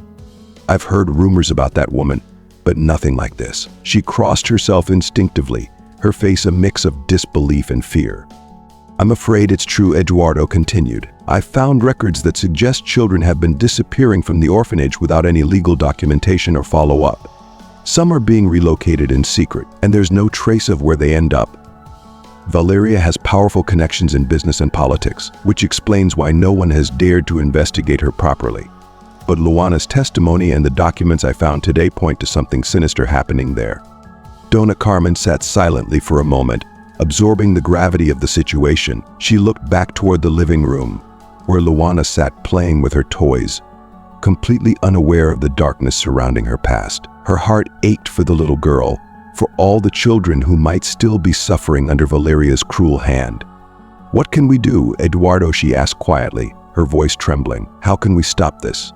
I've heard rumors about that woman, but nothing like this. She crossed herself instinctively, her face a mix of disbelief and fear. "I'm afraid it's true," Eduardo continued. "I've found records that suggest children have been disappearing from the orphanage without any legal documentation or follow-up. Some are being relocated in secret, and there's no trace of where they end up. Valeria has powerful connections in business and politics, which explains why no one has dared to investigate her properly. But Luana's testimony and the documents I found today point to something sinister happening there." Dona Carmen sat silently for a moment, absorbing the gravity of the situation. She looked back toward the living room, where Luana sat playing with her toys, completely unaware of the darkness surrounding her past. Her heart ached for the little girl, for all the children who might still be suffering under Valeria's cruel hand. "What can we do, Eduardo?" she asked quietly, her voice trembling. "How can we stop this?"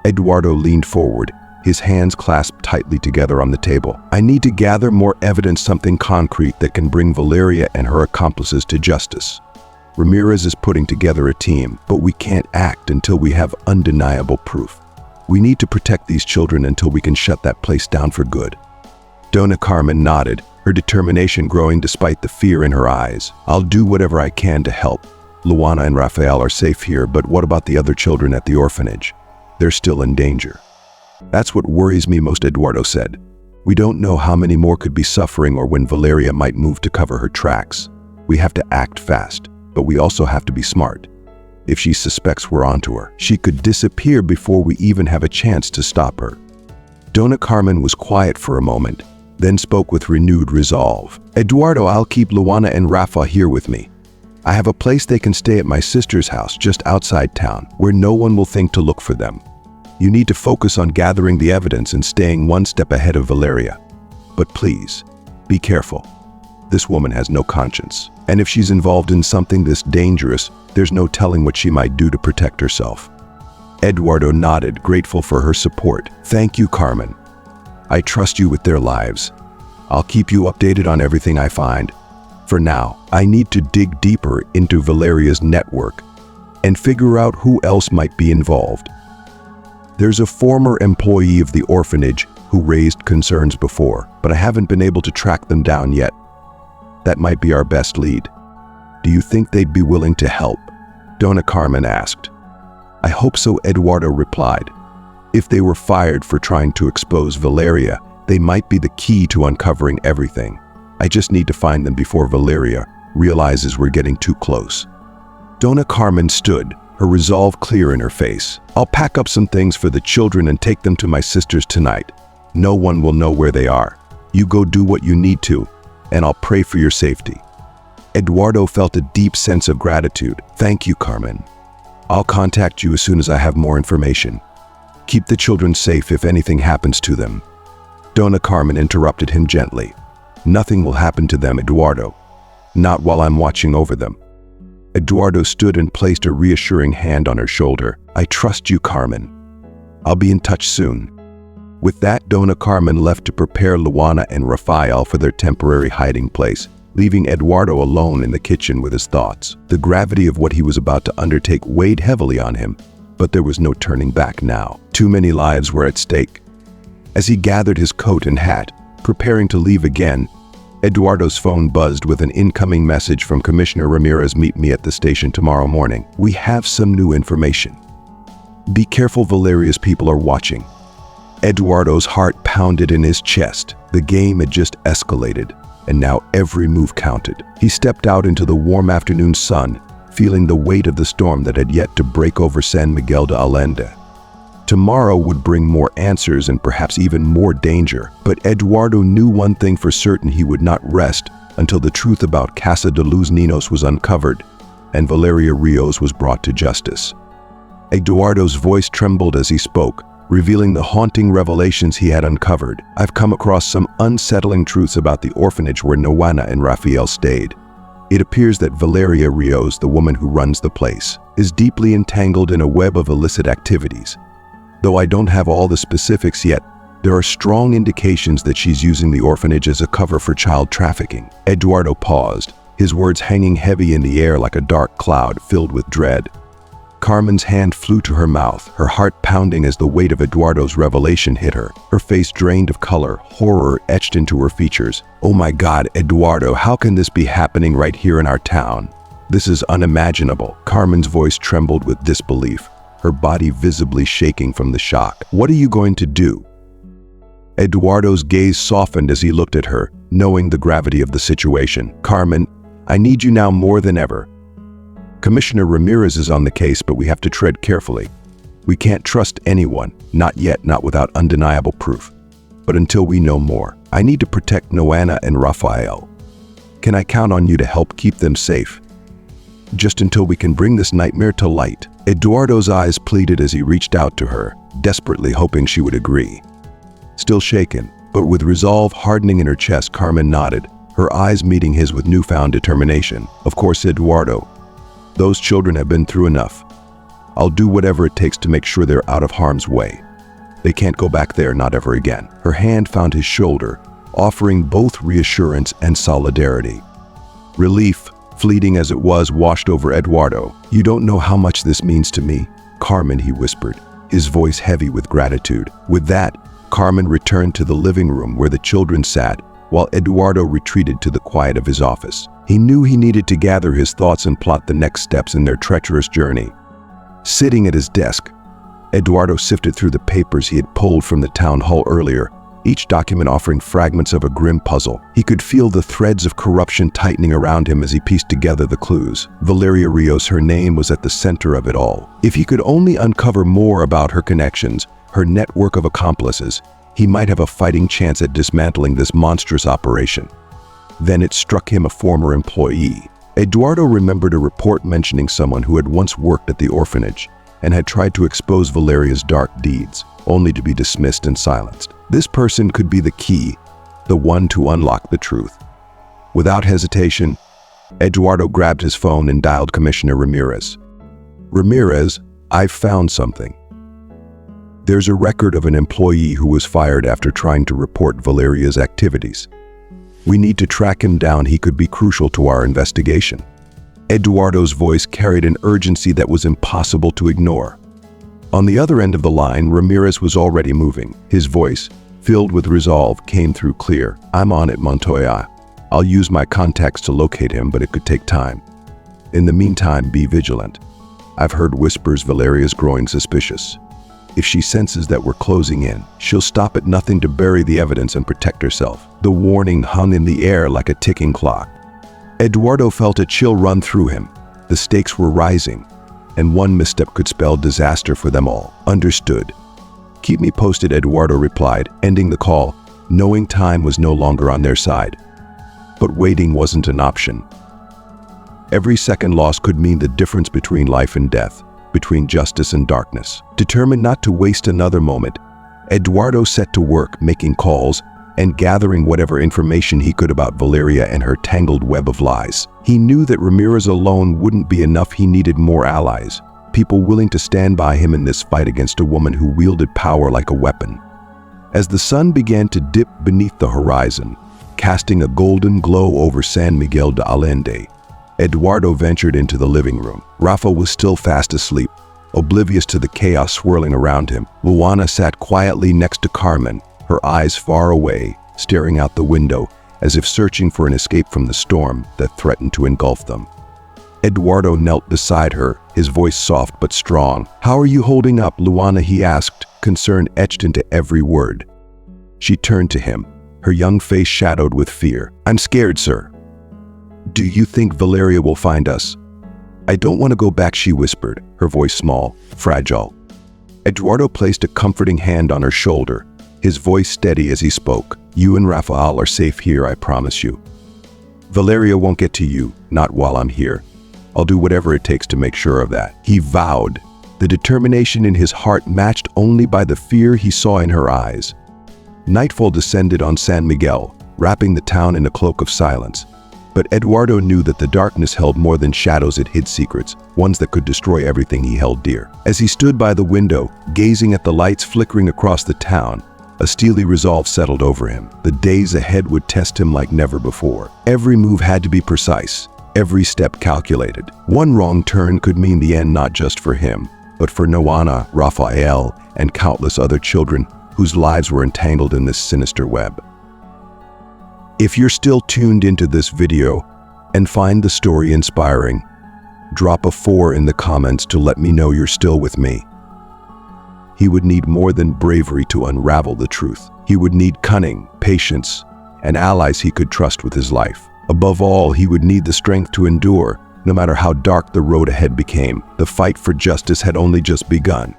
Eduardo leaned forward, his hands clasped tightly together on the table. "I need to gather more evidence, something concrete that can bring Valeria and her accomplices to justice. Ramirez is putting together a team, but we can't act until we have undeniable proof. We need to protect these children until we can shut that place down for good." Dona Carmen nodded, her determination growing despite the fear in her eyes. "I'll do whatever I can to help. Luana and Rafael are safe here, but what about the other children at the orphanage? They're still in danger." "That's what worries me most," Eduardo said. "We don't know how many more could be suffering or when Valeria might move to cover her tracks. We have to act fast, but we also have to be smart. If she suspects we're onto her, she could disappear before we even have a chance to stop her." Dona Carmen was quiet for a moment, then spoke with renewed resolve. "Eduardo, I'll keep Luana and Rafa here with me. I have a place they can stay at my sister's house just outside town, where no one will think to look for them. You need to focus on gathering the evidence and staying one step ahead of Valeria. But please, be careful. This woman has no conscience, and if she's involved in something this dangerous, there's no telling what she might do to protect herself." Eduardo nodded, grateful for her support. "Thank you, Carmen. I trust you with their lives. I'll keep you updated on everything I find. For now, I need to dig deeper into Valeria's network and figure out who else might be involved. There's a former employee of the orphanage who raised concerns before, but I haven't been able to track them down yet. That might be our best lead. Do you think they'd be willing to help?" Dona Carmen asked. "I hope so," Eduardo replied. "If they were fired for trying to expose Valeria, they might be the key to uncovering everything. I just need to find them before Valeria realizes we're getting too close." Dona Carmen stood, her resolve clear in her face. "I'll pack up some things for the children and take them to my sister's tonight. No one will know where they are. You go do what you need to, and I'll pray for your safety." Eduardo felt a deep sense of gratitude. "Thank you, Carmen. I'll contact you as soon as I have more information. Keep the children safe if anything happens to them." Dona Carmen interrupted him gently. "Nothing will happen to them, Eduardo. Not while I'm watching over them." Eduardo stood and placed a reassuring hand on her shoulder. "I trust you, Carmen. I'll be in touch soon." With that, Dona Carmen left to prepare Luana and Rafael for their temporary hiding place, leaving Eduardo alone in the kitchen with his thoughts. The gravity of what he was about to undertake weighed heavily on him, but there was no turning back now. Too many lives were at stake. As he gathered his coat and hat, preparing to leave again, Eduardo's phone buzzed with an incoming message from Commissioner Ramirez. Meet me at the station tomorrow morning. We have some new information. Be careful, Valeria's people are watching. Eduardo's heart pounded in his chest. The game had just escalated, and now every move counted. He stepped out into the warm afternoon sun, feeling the weight of the storm that had yet to break over San Miguel de Allende. Tomorrow would bring more answers and perhaps even more danger, but Eduardo knew one thing for certain: he would not rest until the truth about Casa de los Niños was uncovered and Valeria Rios was brought to justice. Eduardo's voice trembled as he spoke, revealing the haunting revelations he had uncovered. I've come across some unsettling truths about the orphanage where Noana and Rafael stayed. It appears that Valeria Rios, the woman who runs the place, is deeply entangled in a web of illicit activities. Though I don't have all the specifics yet, there are strong indications that she's using the orphanage as a cover for child trafficking. Eduardo paused, his words hanging heavy in the air like a dark cloud filled with dread. Carmen's hand flew to her mouth, her heart pounding as the weight of Eduardo's revelation hit her. Her face drained of color, horror etched into her features. Oh my God, Eduardo, how can this be happening right here in our town? This is unimaginable. Carmen's voice trembled with disbelief, her body visibly shaking from the shock. What are you going to do? Eduardo's gaze softened as he looked at her, knowing the gravity of the situation. Carmen, I need you now more than ever. Commissioner Ramirez is on the case, but we have to tread carefully. We can't trust anyone, not yet, not without undeniable proof. But until we know more, I need to protect Noana and Rafael. Can I count on you to help keep them safe? Just until we can bring this nightmare to light. Eduardo's eyes pleaded as he reached out to her, desperately hoping she would agree. Still shaken, but with resolve hardening in her chest, Carmen nodded, her eyes meeting his with newfound determination. Of course, Eduardo. Those children have been through enough. I'll do whatever it takes to make sure they're out of harm's way. They can't go back there, not ever again. Her hand found his shoulder, offering both reassurance and solidarity. Relief, fleeting as it was, washed over Eduardo. You don't know how much this means to me, Carmen, he whispered, his voice heavy with gratitude. With that, Carmen returned to the living room where the children sat, while Eduardo retreated to the quiet of his office. He knew he needed to gather his thoughts and plot the next steps in their treacherous journey. Sitting at his desk, Eduardo sifted through the papers he had pulled from the town hall earlier, each document offering fragments of a grim puzzle. He could feel the threads of corruption tightening around him as he pieced together the clues. Valeria Rios, her name was at the center of it all. If he could only uncover more about her connections, her network of accomplices, he might have a fighting chance at dismantling this monstrous operation. Then it struck him, a former employee. Eduardo remembered a report mentioning someone who had once worked at the orphanage and had tried to expose Valeria's dark deeds, only to be dismissed and silenced. This person could be the key, the one to unlock the truth. Without hesitation, Eduardo grabbed his phone and dialed Commissioner Ramirez. Ramirez, I've found something. There's a record of an employee who was fired after trying to report Valeria's activities. We need to track him down. He could be crucial to our investigation. Eduardo's voice carried an urgency that was impossible to ignore. On the other end of the line, Ramirez was already moving. His voice, filled with resolve, came through clear. I'm on it, Montoya. I'll use my contacts to locate him, but it could take time. In the meantime, be vigilant. I've heard whispers Valeria's growing suspicious. If she senses that we're closing in, she'll stop at nothing to bury the evidence and protect herself. The warning hung in the air like a ticking clock. Eduardo felt a chill run through him. The stakes were rising, and one misstep could spell disaster for them all. Understood. Keep me posted, Eduardo replied, ending the call, knowing time was no longer on their side. But waiting wasn't an option. Every second lost could mean the difference between life and death, between justice and darkness. Determined not to waste another moment, Eduardo set to work making calls and gathering whatever information he could about Valeria and her tangled web of lies. He knew that Ramirez alone wouldn't be enough. He needed more allies, people willing to stand by him in this fight against a woman who wielded power like a weapon. As the sun began to dip beneath the horizon, casting a golden glow over San Miguel de Allende, Eduardo ventured into the living room. Rafa was still fast asleep, oblivious to the chaos swirling around him. Luana sat quietly next to Carmen, her eyes far away, staring out the window as if searching for an escape from the storm that threatened to engulf them. Eduardo knelt beside her, his voice soft but strong. "How are you holding up, Luana?" he asked, concern etched into every word. She turned to him, her young face shadowed with fear. "I'm scared, sir." "Do you think Valeria will find us?" "I don't want to go back," she whispered, her voice small, fragile. Eduardo placed a comforting hand on her shoulder, his voice steady as he spoke. "You and Rafael are safe here, I promise you. Valeria won't get to you, not while I'm here. I'll do whatever it takes to make sure of that," he vowed, the determination in his heart matched only by the fear he saw in her eyes. Nightfall descended on San Miguel, wrapping the town in a cloak of silence. But Eduardo knew that the darkness held more than shadows. It hid secrets, ones that could destroy everything he held dear. As he stood by the window, gazing at the lights flickering across the town, a steely resolve settled over him. The days ahead would test him like never before. Every move had to be precise, every step calculated. One wrong turn could mean the end not just for him, but for Noana, Rafael, and countless other children whose lives were entangled in this sinister web. If you're still tuned into this video and find the story inspiring, drop a 4 in the comments to let me know you're still with me. He would need more than bravery to unravel the truth. He would need cunning, patience, and allies he could trust with his life. Above all, he would need the strength to endure, no matter how dark the road ahead became. The fight for justice had only just begun.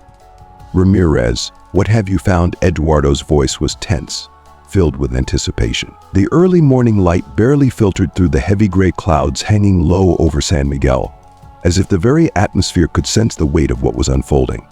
"Ramirez, what have you found?" Eduardo's voice was tense, filled with anticipation. The early morning light barely filtered through the heavy gray clouds hanging low over San Miguel, as if the very atmosphere could sense the weight of what was unfolding.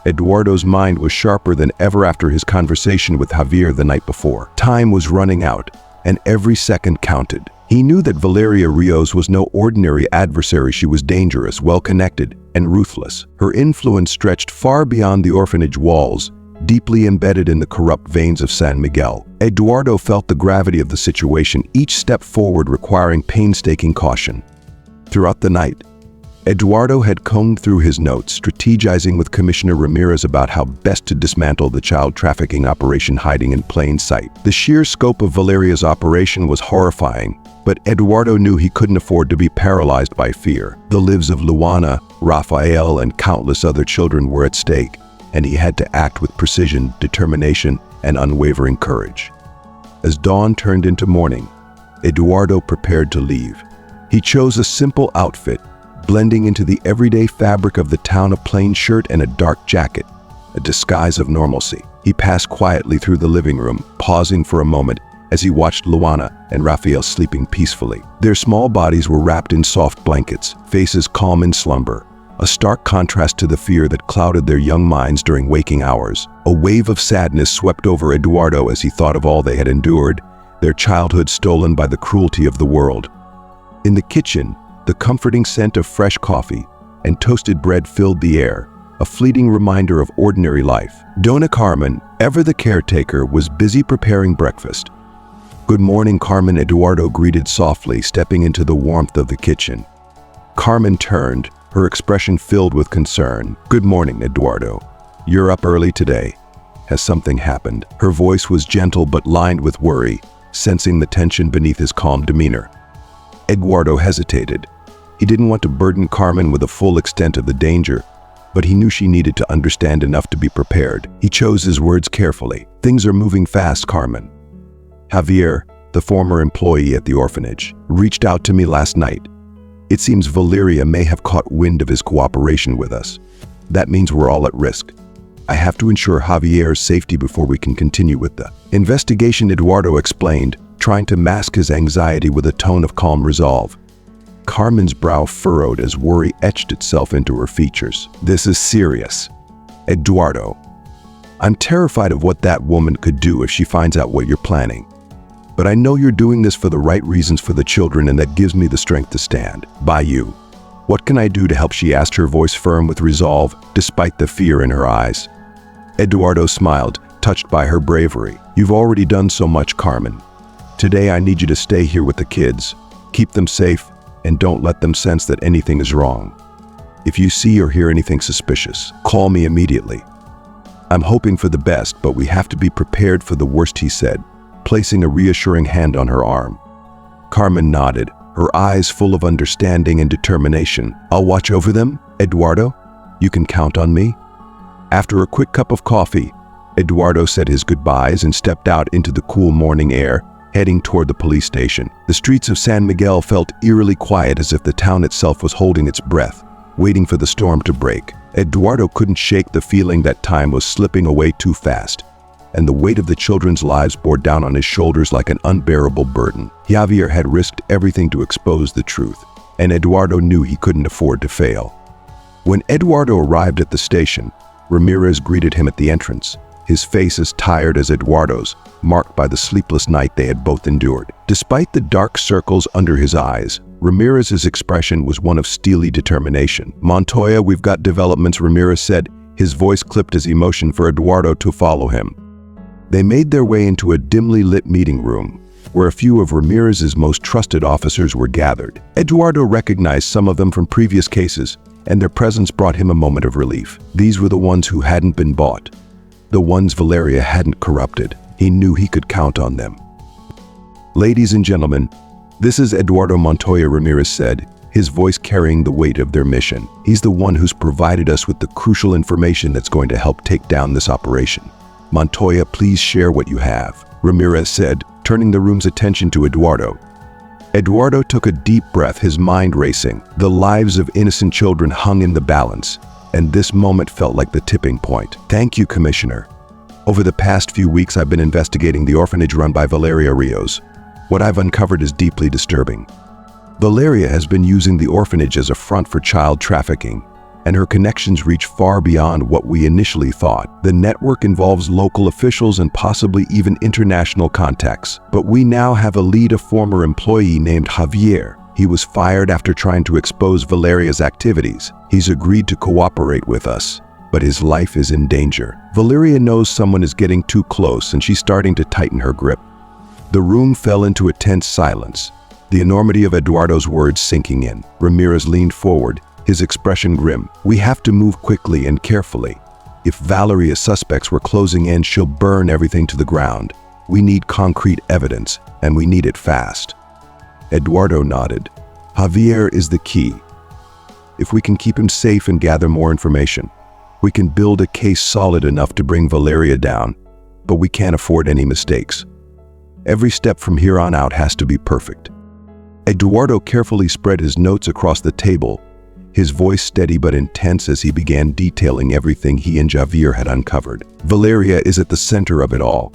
Eduardo's mind was sharper than ever after his conversation with Javier the night before. Time was running out, and every second counted. He knew that Valeria Rios was no ordinary adversary. She was dangerous, well-connected, and ruthless. Her influence stretched far beyond the orphanage walls, deeply embedded in the corrupt veins of San Miguel. Eduardo felt the gravity of the situation, each step forward requiring painstaking caution. Throughout the night, Eduardo had combed through his notes, strategizing with Commissioner Ramirez about how best to dismantle the child trafficking operation hiding in plain sight. The sheer scope of Valeria's operation was horrifying, but Eduardo knew he couldn't afford to be paralyzed by fear. The lives of Luana, Rafael, and countless other children were at stake, and he had to act with precision, determination, and unwavering courage. As dawn turned into morning, Eduardo prepared to leave. He chose a simple outfit, blending into the everyday fabric of the town: a plain shirt and a dark jacket, a disguise of normalcy. He passed quietly through the living room, pausing for a moment as he watched Luana and Rafael sleeping peacefully. Their small bodies were wrapped in soft blankets, faces calm in slumber, a stark contrast to the fear that clouded their young minds during waking hours. A wave of sadness swept over Eduardo as he thought of all they had endured, their childhood stolen by the cruelty of the world. In the kitchen, the comforting scent of fresh coffee and toasted bread filled the air, a fleeting reminder of ordinary life. Dona Carmen, ever the caretaker, was busy preparing breakfast. "Good morning, Carmen," Eduardo greeted softly, stepping into the warmth of the kitchen. Carmen turned, her expression filled with concern. "Good morning, Eduardo. You're up early today. Has something happened?" Her voice was gentle but lined with worry, sensing the tension beneath his calm demeanor. Eduardo hesitated. He didn't want to burden Carmen with the full extent of the danger, but he knew she needed to understand enough to be prepared. He chose his words carefully. "Things are moving fast, Carmen. Javier, the former employee at the orphanage, reached out to me last night. It seems Valeria may have caught wind of his cooperation with us. That means we're all at risk. I have to ensure Javier's safety before we can continue with the investigation," Eduardo explained, trying to mask his anxiety with a tone of calm resolve. Carmen's brow furrowed as worry etched itself into her features. "This is serious, Eduardo. I'm terrified of what that woman could do if she finds out what you're planning. But I know you're doing this for the right reasons for the children, and that gives me the strength to stand by you. What can I do to help?" she asked, her voice firm with resolve, despite the fear in her eyes. Eduardo smiled, touched by her bravery. "You've already done so much, Carmen. Today I need you to stay here with the kids. Keep them safe, and don't let them sense that anything is wrong. If you see or hear anything suspicious, call me immediately. I'm hoping for the best, but we have to be prepared for the worst," he said, placing a reassuring hand on her arm. Carmen nodded, her eyes full of understanding and determination. "I'll watch over them, Eduardo. You can count on me." After a quick cup of coffee, Eduardo said his goodbyes and stepped out into the cool morning air, heading toward the police station. The streets of San Miguel felt eerily quiet, as if the town itself was holding its breath, waiting for the storm to break. Eduardo couldn't shake the feeling that time was slipping away too fast, and the weight of the children's lives bore down on his shoulders like an unbearable burden. Javier had risked everything to expose the truth, and Eduardo knew he couldn't afford to fail. When Eduardo arrived at the station, Ramirez greeted him at the entrance, his face as tired as Eduardo's, marked by the sleepless night they had both endured. Despite the dark circles under his eyes, Ramirez's expression was one of steely determination. "Montoya, we've got developments," Ramirez said, his voice clipped as he motioned for Eduardo to follow him. They made their way into a dimly lit meeting room, where a few of Ramirez's most trusted officers were gathered. Eduardo recognized some of them from previous cases, and their presence brought him a moment of relief. These were the ones who hadn't been bought, the ones Valeria hadn't corrupted. He knew he could count on them. "Ladies and gentlemen, this is Eduardo Montoya," Ramirez said, his voice carrying the weight of their mission. "He's the one who's provided us with the crucial information that's going to help take down this operation. Montoya, please share what you have," Ramirez said, turning the room's attention to Eduardo. Eduardo took a deep breath, his mind racing. The lives of innocent children hung in the balance, and this moment felt like the tipping point. "Thank you, Commissioner. Over the past few weeks, I've been investigating the orphanage run by Valeria Rios. What I've uncovered is deeply disturbing. Valeria has been using the orphanage as a front for child trafficking, and her connections reach far beyond what we initially thought. The network involves local officials and possibly even international contacts. But we now have a lead, a former employee named Javier. He was fired after trying to expose Valeria's activities. He's agreed to cooperate with us, but his life is in danger. Valeria knows someone is getting too close, and she's starting to tighten her grip." The room fell into a tense silence, the enormity of Eduardo's words sinking in. Ramirez leaned forward, his expression grim. "We have to move quickly and carefully. If Valeria's suspects were closing in, she'll burn everything to the ground. We need concrete evidence, and we need it fast." Eduardo nodded. "Javier is the key. If we can keep him safe and gather more information, we can build a case solid enough to bring Valeria down, but we can't afford any mistakes. Every step from here on out has to be perfect." Eduardo carefully spread his notes across the table, his voice steady but intense as he began detailing everything he and Javier had uncovered. "Valeria is at the center of it all.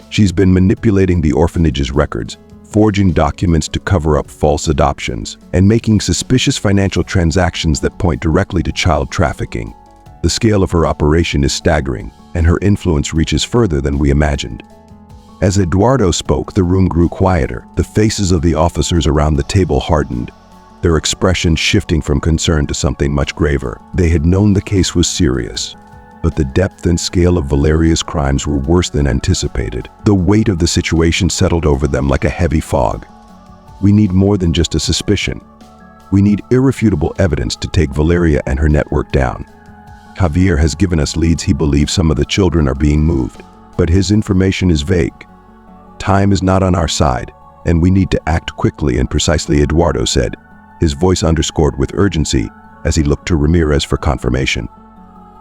She's been manipulating the orphanage's records, forging documents to cover up false adoptions, and making suspicious financial transactions that point directly to child trafficking. The scale of her operation is staggering, and her influence reaches further than we imagined." As Eduardo spoke, the room grew quieter. The faces of the officers around the table hardened, their expressions shifting from concern to something much graver. They had known the case was serious, but the depth and scale of Valeria's crimes were worse than anticipated. The weight of the situation settled over them like a heavy fog. "We need more than just a suspicion. We need irrefutable evidence to take Valeria and her network down. Javier has given us leads. He believes some of the children are being moved, but his information is vague. Time is not on our side, and we need to act quickly and precisely," Eduardo said, his voice underscored with urgency as he looked to Ramirez for confirmation.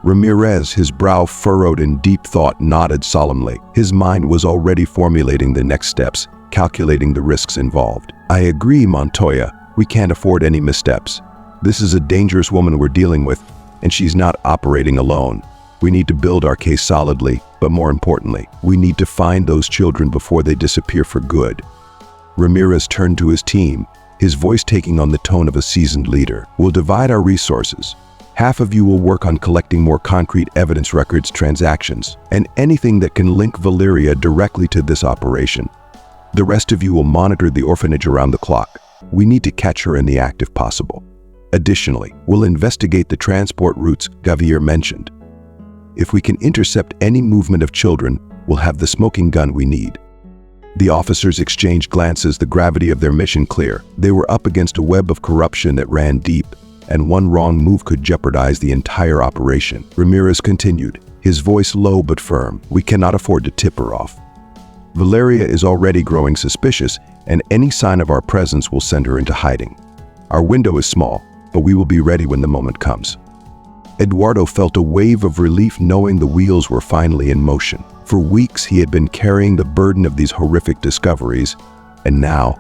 Ramirez, his brow furrowed in deep thought, nodded solemnly. His mind was already formulating the next steps, calculating the risks involved. "I agree, Montoya. We can't afford any missteps. This is a dangerous woman we're dealing with, and she's not operating alone. We need to build our case solidly, but more importantly, we need to find those children before they disappear for good." Ramirez turned to his team, his voice taking on the tone of a seasoned leader. "We'll divide our resources. Half of you will work on collecting more concrete evidence, records, transactions, and anything that can link Valeria directly to this operation. The rest of you will monitor the orphanage around the clock. We need to catch her in the act if possible. Additionally, we'll investigate the transport routes Javier mentioned. If we can intercept any movement of children, we'll have the smoking gun we need." The officers exchanged glances, the gravity of their mission clear. They were up against a web of corruption that ran deep, and one wrong move could jeopardize the entire operation. Ramirez continued, his voice low but firm. "We cannot afford to tip her off. Valeria is already growing suspicious, and any sign of our presence will send her into hiding. Our window is small, but we will be ready when the moment comes." Eduardo felt a wave of relief knowing the wheels were finally in motion. For weeks, he had been carrying the burden of these horrific discoveries, and now,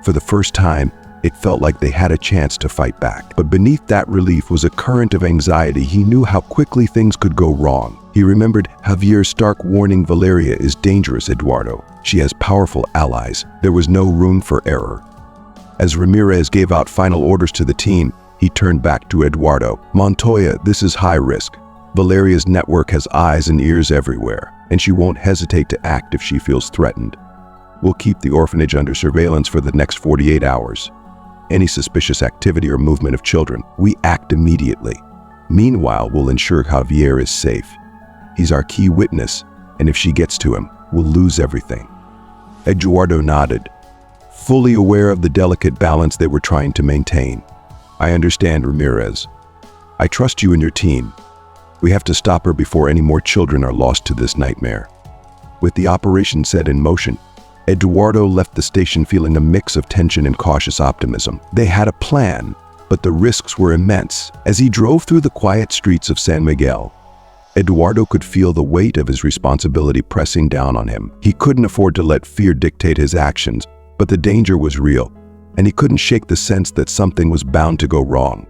for the first time, it felt like they had a chance to fight back. But beneath that relief was a current of anxiety. He knew how quickly things could go wrong. He remembered Javier's stark warning, "Valeria is dangerous, Eduardo. She has powerful allies." There was no room for error. As Ramirez gave out final orders to the team, he turned back to Eduardo. "Montoya, this is high risk. Valeria's network has eyes and ears everywhere, and she won't hesitate to act if she feels threatened. We'll keep the orphanage under surveillance for the next 48 hours. Any suspicious activity or movement of children, we act immediately. Meanwhile, we'll ensure Javier is safe. He's our key witness, and if she gets to him, we'll lose everything." Eduardo nodded, fully aware of the delicate balance they were trying to maintain. "I understand, Ramirez. I trust you and your team. We have to stop her before any more children are lost to this nightmare." With the operation set in motion, Eduardo left the station feeling a mix of tension and cautious optimism. They had a plan, but the risks were immense. As he drove through the quiet streets of San Miguel, Eduardo could feel the weight of his responsibility pressing down on him. He couldn't afford to let fear dictate his actions, but the danger was real, and he couldn't shake the sense that something was bound to go wrong.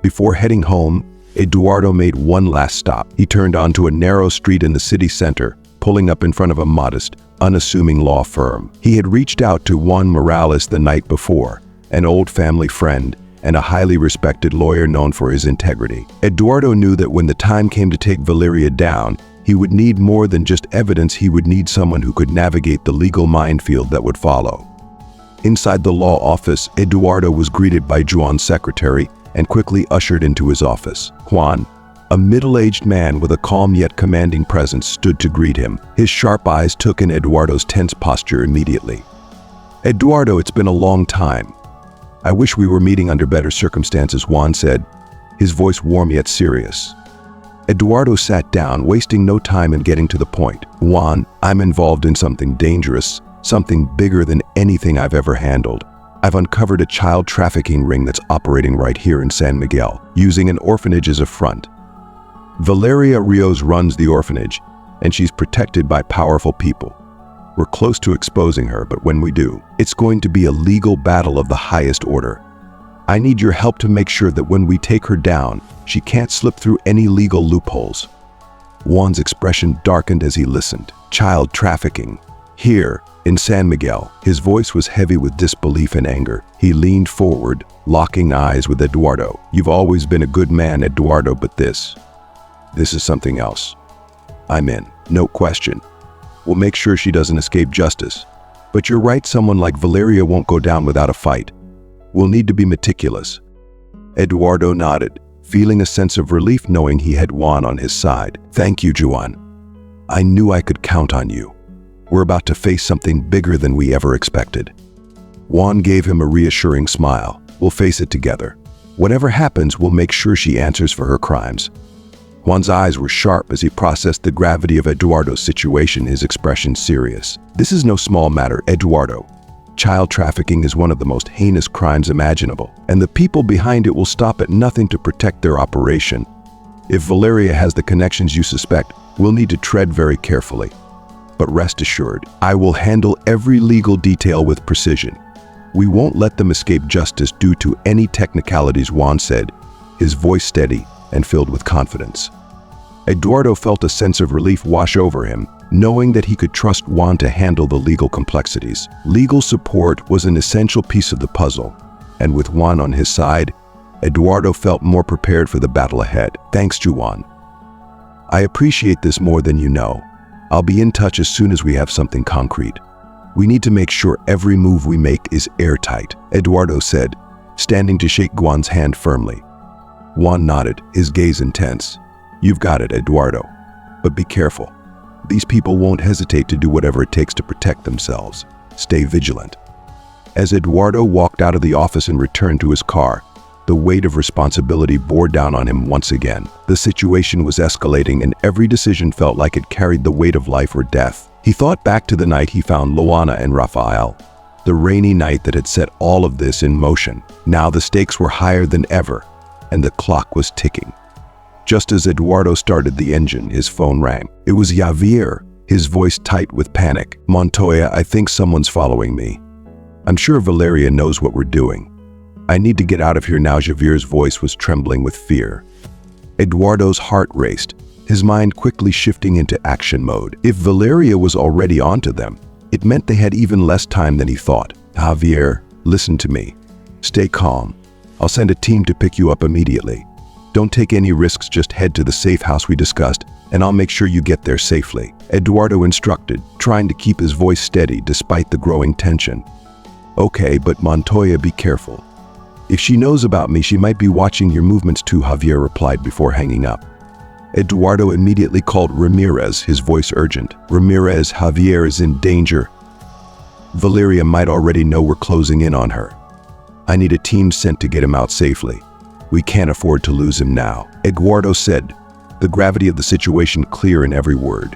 Before heading home, Eduardo made one last stop. He turned onto a narrow street in the city center, pulling up in front of a modest, unassuming law firm. He had reached out to Juan Morales the night before, an old family friend and a highly respected lawyer known for his integrity. Eduardo knew that when the time came to take Valeria down, he would need more than just evidence. He would need someone who could navigate the legal minefield that would follow. Inside the law office, Eduardo was greeted by Juan's secretary and quickly ushered into his office. Juan, a middle-aged man with a calm yet commanding presence, stood to greet him. His sharp eyes took in Eduardo's tense posture immediately. "Eduardo, it's been a long time. I wish we were meeting under better circumstances," Juan said, his voice warm yet serious. Eduardo sat down, wasting no time in getting to the point. "Juan, I'm involved in something dangerous, something bigger than anything I've ever handled. I've uncovered a child trafficking ring that's operating right here in San Miguel, using an orphanage as a front. Valeria Rios runs the orphanage, and she's protected by powerful people. We're close to exposing her, but when we do, it's going to be a legal battle of the highest order. I need your help to make sure that when we take her down, she can't slip through any legal loopholes." Juan's expression darkened as he listened. "Child trafficking. Here, in San Miguel." His voice was heavy with disbelief and anger. He leaned forward, locking eyes with Eduardo. "You've always been a good man, Eduardo, but this is something else. I'm in, no question. We'll make sure she doesn't escape justice. But you're right, someone like Valeria won't go down without a fight. We'll need to be meticulous." Eduardo nodded, feeling a sense of relief knowing he had Juan on his side. "Thank you, Juan. I knew I could count on you. We're about to face something bigger than we ever expected." Juan gave him a reassuring smile. "We'll face it together. Whatever happens, we'll make sure she answers for her crimes." Juan's eyes were sharp as he processed the gravity of Eduardo's situation, his expression serious. "This is no small matter, Eduardo. Child trafficking is one of the most heinous crimes imaginable, and the people behind it will stop at nothing to protect their operation. If Valeria has the connections you suspect, we'll need to tread very carefully. But rest assured, I will handle every legal detail with precision. We won't let them escape justice due to any technicalities," Juan said, his voice steady and filled with confidence. Eduardo felt a sense of relief wash over him, knowing that he could trust Juan to handle the legal complexities. Legal support was an essential piece of the puzzle, and with Juan on his side, Eduardo felt more prepared for the battle ahead. "Thanks, Juan. I appreciate this more than you know. I'll be in touch as soon as we have something concrete. We need to make sure every move we make is airtight," Eduardo said, standing to shake Juan's hand firmly. Juan nodded, his gaze intense. "You've got it, Eduardo. But be careful. These people won't hesitate to do whatever it takes to protect themselves. Stay vigilant." As Eduardo walked out of the office and returned to his car, the weight of responsibility bore down on him once again. The situation was escalating, and every decision felt like it carried the weight of life or death. He thought back to the night he found Luana and Rafael, the rainy night that had set all of this in motion. Now the stakes were higher than ever, and the clock was ticking. Just as Eduardo started the engine, his phone rang. It was Javier, his voice tight with panic. "Montoya, I think someone's following me. I'm sure Valeria knows what we're doing. I need to get out of here now." Javier's voice was trembling with fear. Eduardo's heart raced, his mind quickly shifting into action mode. If Valeria was already onto them, it meant they had even less time than he thought. "Javier, listen to me. Stay calm. I'll send a team to pick you up immediately. Don't take any risks, just head to the safe house we discussed, and I'll make sure you get there safely," Eduardo instructed, trying to keep his voice steady despite the growing tension. "Okay, but Montoya, be careful. If she knows about me, she might be watching your movements too," Javier replied before hanging up. Eduardo immediately called Ramirez, his voice urgent. "Ramirez, Javier is in danger. Valeria might already know we're closing in on her. I need a team sent to get him out safely. We can't afford to lose him now," Eduardo said, the gravity of the situation clear in every word.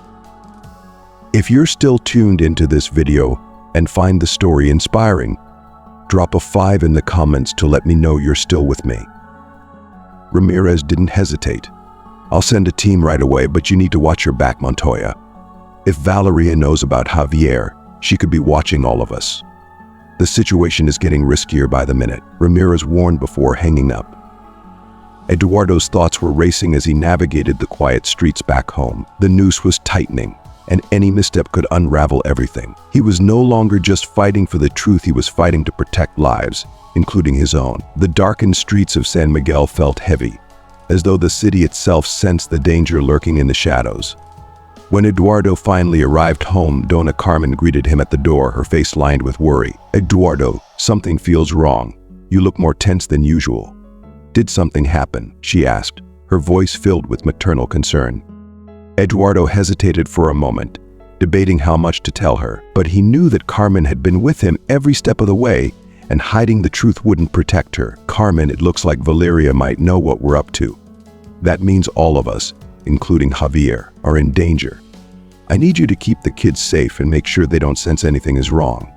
If you're still tuned into this video and find the story inspiring, drop a 5 in the comments to let me know you're still with me. Ramirez didn't hesitate. "I'll send a team right away, but you need to watch your back, Montoya. If Valeria knows about Javier, she could be watching all of us. The situation is getting riskier by the minute," Ramirez warned before hanging up. Eduardo's thoughts were racing as he navigated the quiet streets back home. The noose was tightening, and any misstep could unravel everything. He was no longer just fighting for the truth, he was fighting to protect lives, including his own. The darkened streets of San Miguel felt heavy, as though the city itself sensed the danger lurking in the shadows. When Eduardo finally arrived home, Dona Carmen greeted him at the door, her face lined with worry. "Eduardo, something feels wrong. You look more tense than usual." "Did something happen?" she asked, her voice filled with maternal concern. Eduardo hesitated for a moment, debating how much to tell her, but he knew that Carmen had been with him every step of the way, and hiding the truth wouldn't protect her. "Carmen, it looks like Valeria might know what we're up to. That means all of us, including Javier, are in danger. I need you to keep the kids safe and make sure they don't sense anything is wrong.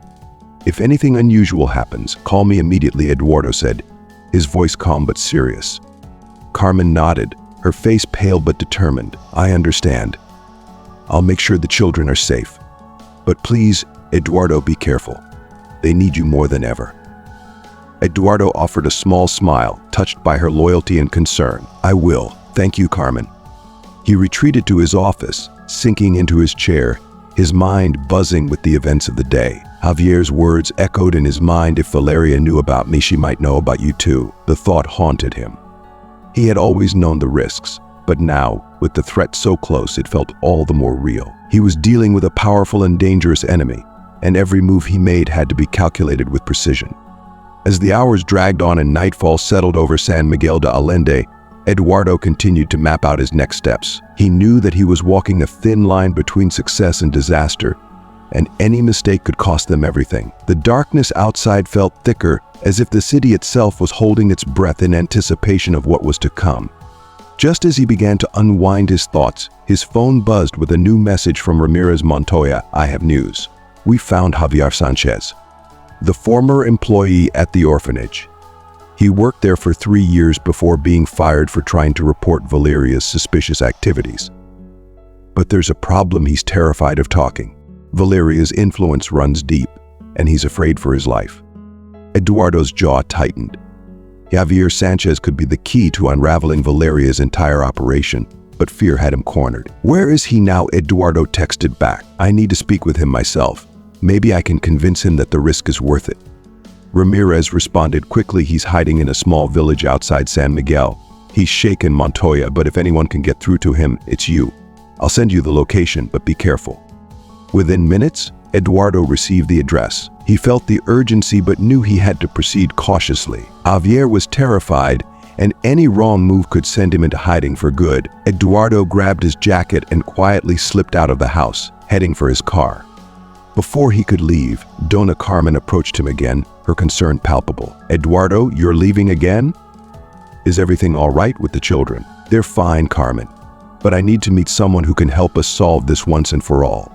If anything unusual happens, call me immediately," Eduardo said, his voice calm but serious. Carmen nodded, her face pale but determined. "I understand. I'll make sure the children are safe. But please, Eduardo, be careful. They need you more than ever." Eduardo offered a small smile, touched by her loyalty and concern. "I will. Thank you, Carmen." He retreated to his office, sinking into his chair, his mind buzzing with the events of the day. Javier's words echoed in his mind. "If Valeria knew about me, she might know about you too." The thought haunted him. He had always known the risks, but now, with the threat so close, it felt all the more real. He was dealing with a powerful and dangerous enemy, and every move he made had to be calculated with precision. As the hours dragged on and nightfall settled over San Miguel de Allende, Eduardo continued to map out his next steps. He knew that he was walking a thin line between success and disaster, and any mistake could cost them everything. The darkness outside felt thicker, as if the city itself was holding its breath in anticipation of what was to come. Just as he began to unwind his thoughts, his phone buzzed with a new message from Ramirez. "Montoya, I have news. We found Javier Sanchez, the former employee at the orphanage. He worked there for 3 years before being fired for trying to report Valeria's suspicious activities. But there's a problem. He's terrified of talking. Valeria's influence runs deep, and he's afraid for his life." Eduardo's jaw tightened. Javier Sanchez could be the key to unraveling Valeria's entire operation, but fear had him cornered. "Where is he now?" Eduardo texted back. "I need to speak with him myself. Maybe I can convince him that the risk is worth it." Ramirez responded quickly. "He's hiding in a small village outside San Miguel. He's shaken, Montoya, but if anyone can get through to him, it's you. I'll send you the location, but be careful." Within minutes, Eduardo received the address. He felt the urgency but knew he had to proceed cautiously. Javier was terrified, and any wrong move could send him into hiding for good. Eduardo grabbed his jacket and quietly slipped out of the house, heading for his car. Before he could leave, Dona Carmen approached him again, her concern palpable. "Eduardo, you're leaving again? Is everything all right with the children?" "They're fine, Carmen, but I need to meet someone who can help us solve this once and for all."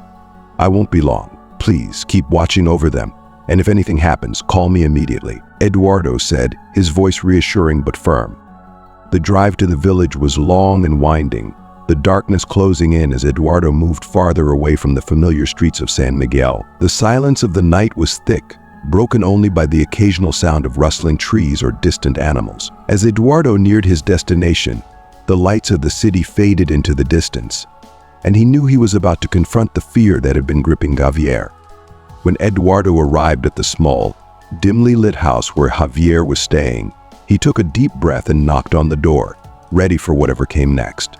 I won't be long. Please keep watching over them, and if anything happens, call me immediately," Eduardo said, his voice reassuring but firm. The drive to the village was long and winding, the darkness closing in as Eduardo moved farther away from the familiar streets of San Miguel. The silence of the night was thick, broken only by the occasional sound of rustling trees or distant animals. As Eduardo neared his destination, the lights of the city faded into the distance, and he knew he was about to confront the fear that had been gripping Javier. When Eduardo arrived at the small, dimly lit house where Javier was staying, he took a deep breath and knocked on the door, ready for whatever came next.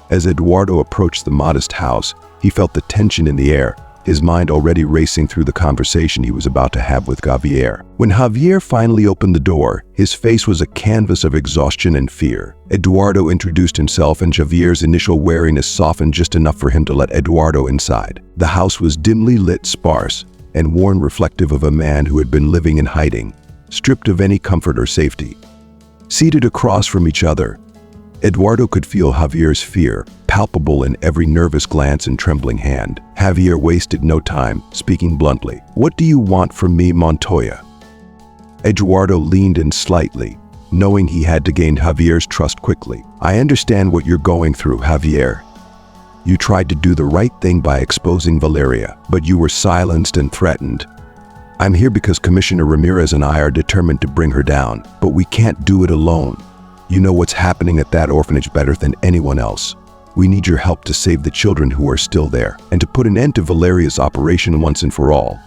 As Eduardo approached the modest house, he felt the tension in the air, his mind already racing through the conversation he was about to have with Javier. When Javier finally opened the door, his face was a canvas of exhaustion and fear. Eduardo introduced himself, and Javier's initial wariness softened just enough for him to let Eduardo inside. The house was dimly lit, sparse, and worn, reflective of a man who had been living in hiding, stripped of any comfort or safety. Seated across from each other, Eduardo could feel Javier's fear, palpable in every nervous glance and trembling hand. Javier wasted no time, speaking bluntly. "What do you want from me, Montoya?" Eduardo leaned in slightly, knowing he had to gain Javier's trust quickly. "I understand what you're going through, Javier. You tried to do the right thing by exposing Valeria, but you were silenced and threatened. I'm here because Commissioner Ramirez and I are determined to bring her down, but we can't do it alone. You know what's happening at that orphanage better than anyone else. We need your help to save the children who are still there, and to put an end to Valeria's operation once and for all."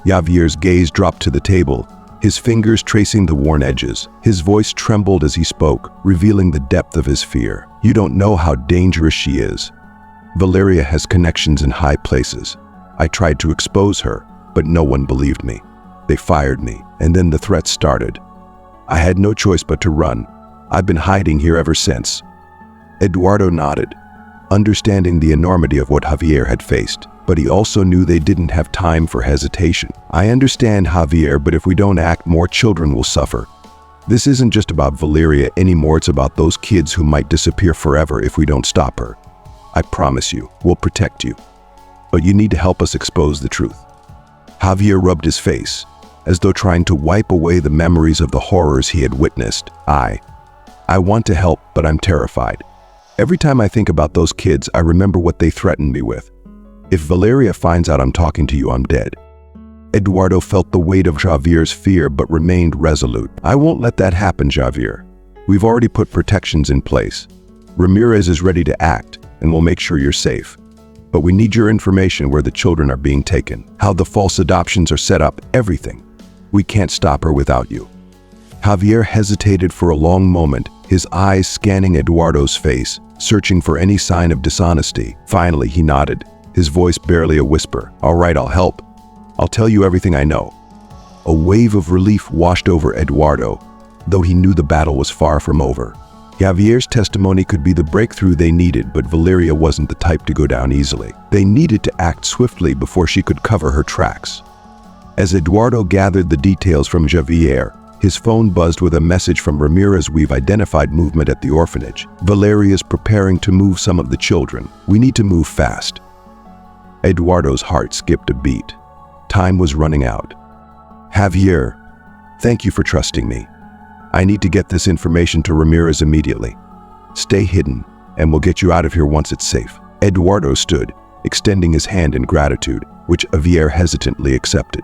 Javier's gaze dropped to the table, his fingers tracing the worn edges. His voice trembled as he spoke, revealing the depth of his fear. "You don't know how dangerous she is. Valeria has connections in high places. I tried to expose her, but no one believed me. They fired me, and then the threats started. I had no choice but to run. I've been hiding here ever since." Eduardo nodded, understanding the enormity of what Javier had faced, but he also knew they didn't have time for hesitation. "I understand, Javier, but if we don't act, more children will suffer. This isn't just about Valeria anymore, it's about those kids who might disappear forever if we don't stop her. I promise you, we'll protect you. But you need to help us expose the truth." Javier rubbed his face, as though trying to wipe away the memories of the horrors he had witnessed. I want to help, but I'm terrified. Every time I think about those kids, I remember what they threatened me with. If Valeria finds out I'm talking to you, I'm dead." Eduardo felt the weight of Javier's fear but remained resolute. "I won't let that happen, Javier. We've already put protections in place. Ramirez is ready to act, and we'll make sure you're safe. But we need your information, where the children are being taken, how the false adoptions are set up, everything. We can't stop her without you." Javier hesitated for a long moment, his eyes scanning Eduardo's face, searching for any sign of dishonesty. Finally, he nodded, his voice barely a whisper. "All right, I'll help. I'll tell you everything I know." A wave of relief washed over Eduardo, though he knew the battle was far from over. Javier's testimony could be the breakthrough they needed, but Valeria wasn't the type to go down easily. They needed to act swiftly before she could cover her tracks. As Eduardo gathered the details from Javier, his phone buzzed with a message from Ramirez. "We've identified movement at the orphanage. Valeria's preparing to move some of the children. We need to move fast." Eduardo's heart skipped a beat. Time was running out. "Javier, thank you for trusting me. I need to get this information to Ramirez immediately. Stay hidden, and we'll get you out of here once it's safe." Eduardo stood, extending his hand in gratitude, which Javier hesitantly accepted.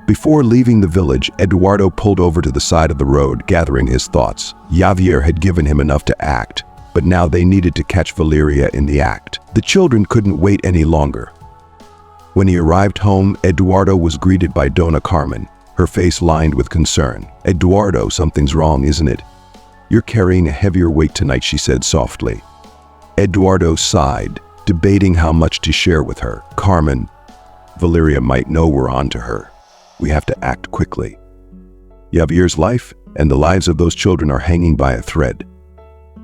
Before leaving the village, Eduardo pulled over to the side of the road, gathering his thoughts. Javier had given him enough to act, but now they needed to catch Valeria in the act. The children couldn't wait any longer. When he arrived home, Eduardo was greeted by Dona Carmen, her face lined with concern. "Eduardo, something's wrong, isn't it? You're carrying a heavier weight tonight," she said softly. Eduardo sighed, debating how much to share with her. "Carmen, Valeria might know we're on to her. We have to act quickly. Javier's life and the lives of those children are hanging by a thread.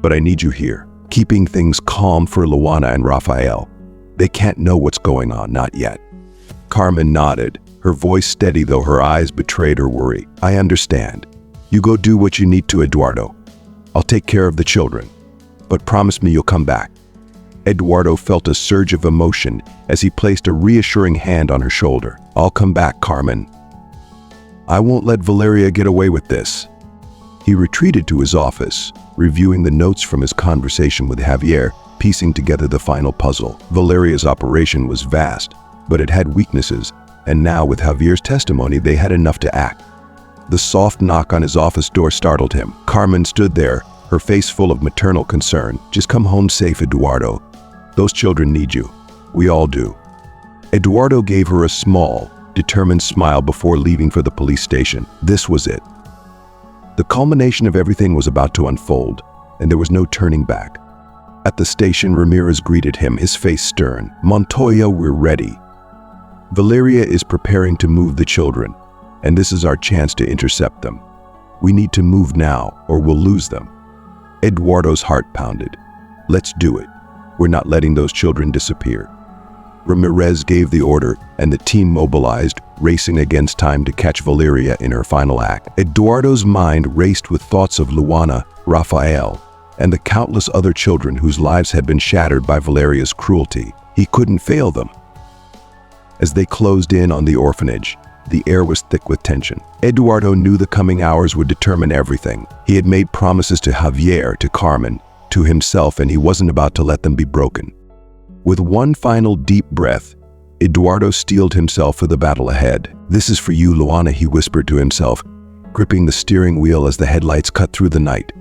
But I need you here, keeping things calm for Luana and Rafael. They can't know what's going on, not yet." Carmen nodded, her voice steady though her eyes betrayed her worry. "I understand. You go do what you need to, Eduardo. I'll take care of the children. But promise me you'll come back." Eduardo felt a surge of emotion as he placed a reassuring hand on her shoulder. "I'll come back, Carmen. I won't let Valeria get away with this." He retreated to his office, reviewing the notes from his conversation with Javier, piecing together the final puzzle. Valeria's operation was vast, but it had weaknesses, and now with Javier's testimony, they had enough to act. The soft knock on his office door startled him. Carmen stood there, her face full of maternal concern. "Just come home safe, Eduardo. Those children need you. We all do." Eduardo gave her a small, determined smile before leaving for the police station. This was it. The culmination of everything was about to unfold, and there was no turning back. At the station, Ramirez greeted him, his face stern. "Montoya, we're ready. Valeria is preparing to move the children, and this is our chance to intercept them. We need to move now, or we'll lose them." Eduardo's heart pounded. "Let's do it. We're not letting those children disappear." Ramirez gave the order, and the team mobilized, racing against time to catch Valeria in her final act. Eduardo's mind raced with thoughts of Luana, Rafael, and the countless other children whose lives had been shattered by Valeria's cruelty. He couldn't fail them. As they closed in on the orphanage, the air was thick with tension. Eduardo knew the coming hours would determine everything. He had made promises to Javier, to Carmen, to himself, and he wasn't about to let them be broken. With one final deep breath, Eduardo steeled himself for the battle ahead. "This is for you, Luana," he whispered to himself, gripping the steering wheel as the headlights cut through the night.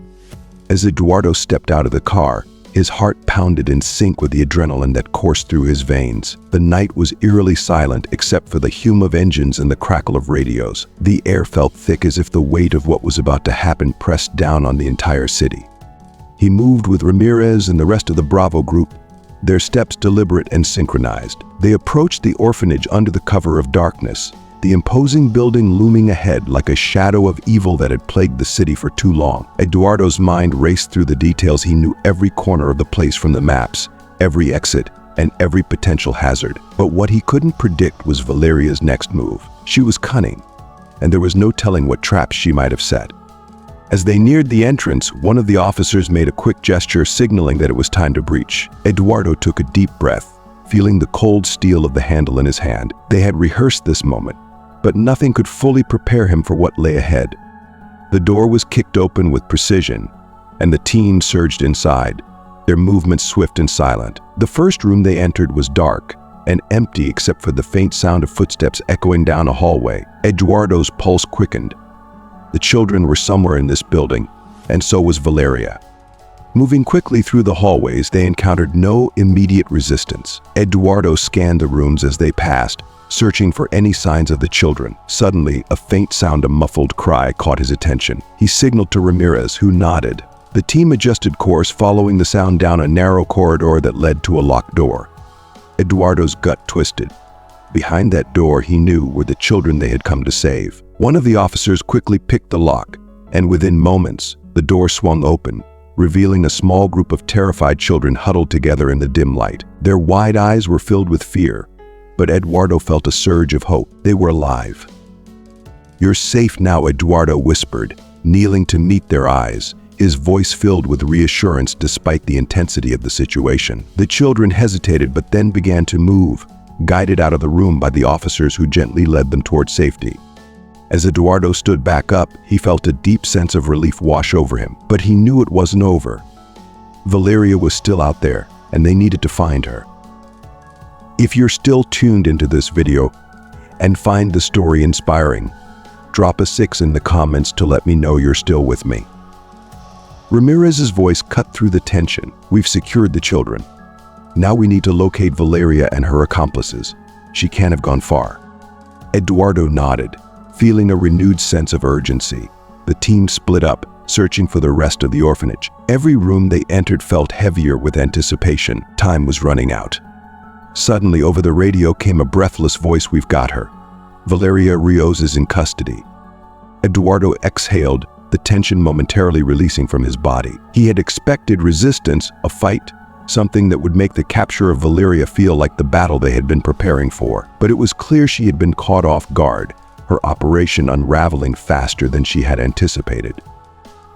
As Eduardo stepped out of the car, his heart pounded in sync with the adrenaline that coursed through his veins. The night was eerily silent except for the hum of engines and the crackle of radios. The air felt thick as if the weight of what was about to happen pressed down on the entire city. He moved with Ramirez and the rest of the Bravo group, their steps deliberate and synchronized. They approached the orphanage under the cover of darkness, the imposing building looming ahead like a shadow of evil that had plagued the city for too long. Eduardo's mind raced through the details. He knew every corner of the place from the maps, every exit, and every potential hazard. But what he couldn't predict was Valeria's next move. She was cunning, and there was no telling what traps she might have set. As they neared the entrance, one of the officers made a quick gesture signaling that it was time to breach. Eduardo took a deep breath, feeling the cold steel of the handle in his hand. They had rehearsed this moment, but nothing could fully prepare him for what lay ahead. The door was kicked open with precision, and the team surged inside, their movements swift and silent. The first room they entered was dark and empty except for the faint sound of footsteps echoing down a hallway. Eduardo's pulse quickened. The children were somewhere in this building, and so was Valeria. Moving quickly through the hallways, they encountered no immediate resistance. Eduardo scanned the rooms as they passed, searching for any signs of the children. Suddenly, a faint sound, a muffled cry, caught his attention. He signaled to Ramirez, who nodded. The team adjusted course, following the sound down a narrow corridor that led to a locked door. Eduardo's gut twisted. Behind that door, he knew, were the children they had come to save. One of the officers quickly picked the lock, and within moments, the door swung open, revealing a small group of terrified children huddled together in the dim light. Their wide eyes were filled with fear, but Eduardo felt a surge of hope. They were alive. "You're safe now," Eduardo whispered, kneeling to meet their eyes, his voice filled with reassurance despite the intensity of the situation. The children hesitated but then began to move, guided out of the room by the officers who gently led them toward safety. As Eduardo stood back up, he felt a deep sense of relief wash over him, but he knew it wasn't over. Valeria was still out there, and they needed to find her. If you're still tuned into this video and find the story inspiring, drop a 6 in the comments to let me know you're still with me. Ramirez's voice cut through the tension. "We've secured the children. Now we need to locate Valeria and her accomplices. She can't have gone far." Eduardo nodded, feeling a renewed sense of urgency. The team split up, searching for the rest of the orphanage. Every room they entered felt heavier with anticipation. Time was running out. Suddenly, over the radio came a breathless voice. "We've got her. Valeria Rios is in custody." Eduardo exhaled, the tension momentarily releasing from his body. He had expected resistance, a fight, something that would make the capture of Valeria feel like the battle they had been preparing for. But it was clear she had been caught off guard, her operation unraveling faster than she had anticipated.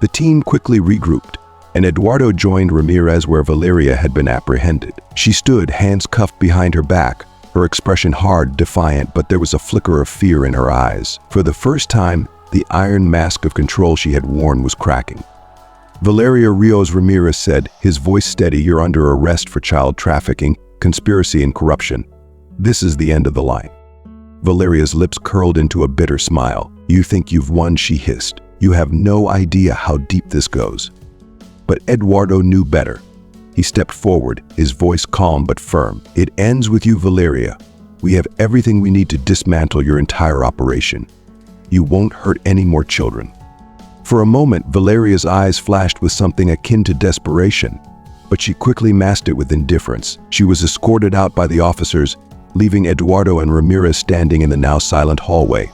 The team quickly regrouped, and Eduardo joined Ramirez where Valeria had been apprehended. She stood, hands cuffed behind her back, her expression hard, defiant, but there was a flicker of fear in her eyes. For the first time, the iron mask of control she had worn was cracking. Valeria Rios Ramirez said, his voice steady, "You're under arrest for child trafficking, conspiracy, and corruption. This is the end of the line." Valeria's lips curled into a bitter smile. "You think you've won," she hissed. "You have no idea how deep this goes." But Eduardo knew better. He stepped forward, his voice calm but firm. "It ends with you, Valeria. We have everything we need to dismantle your entire operation. You won't hurt any more children." For a moment, Valeria's eyes flashed with something akin to desperation, but she quickly masked it with indifference. She was escorted out by the officers, leaving Eduardo and Ramirez standing in the now silent hallway.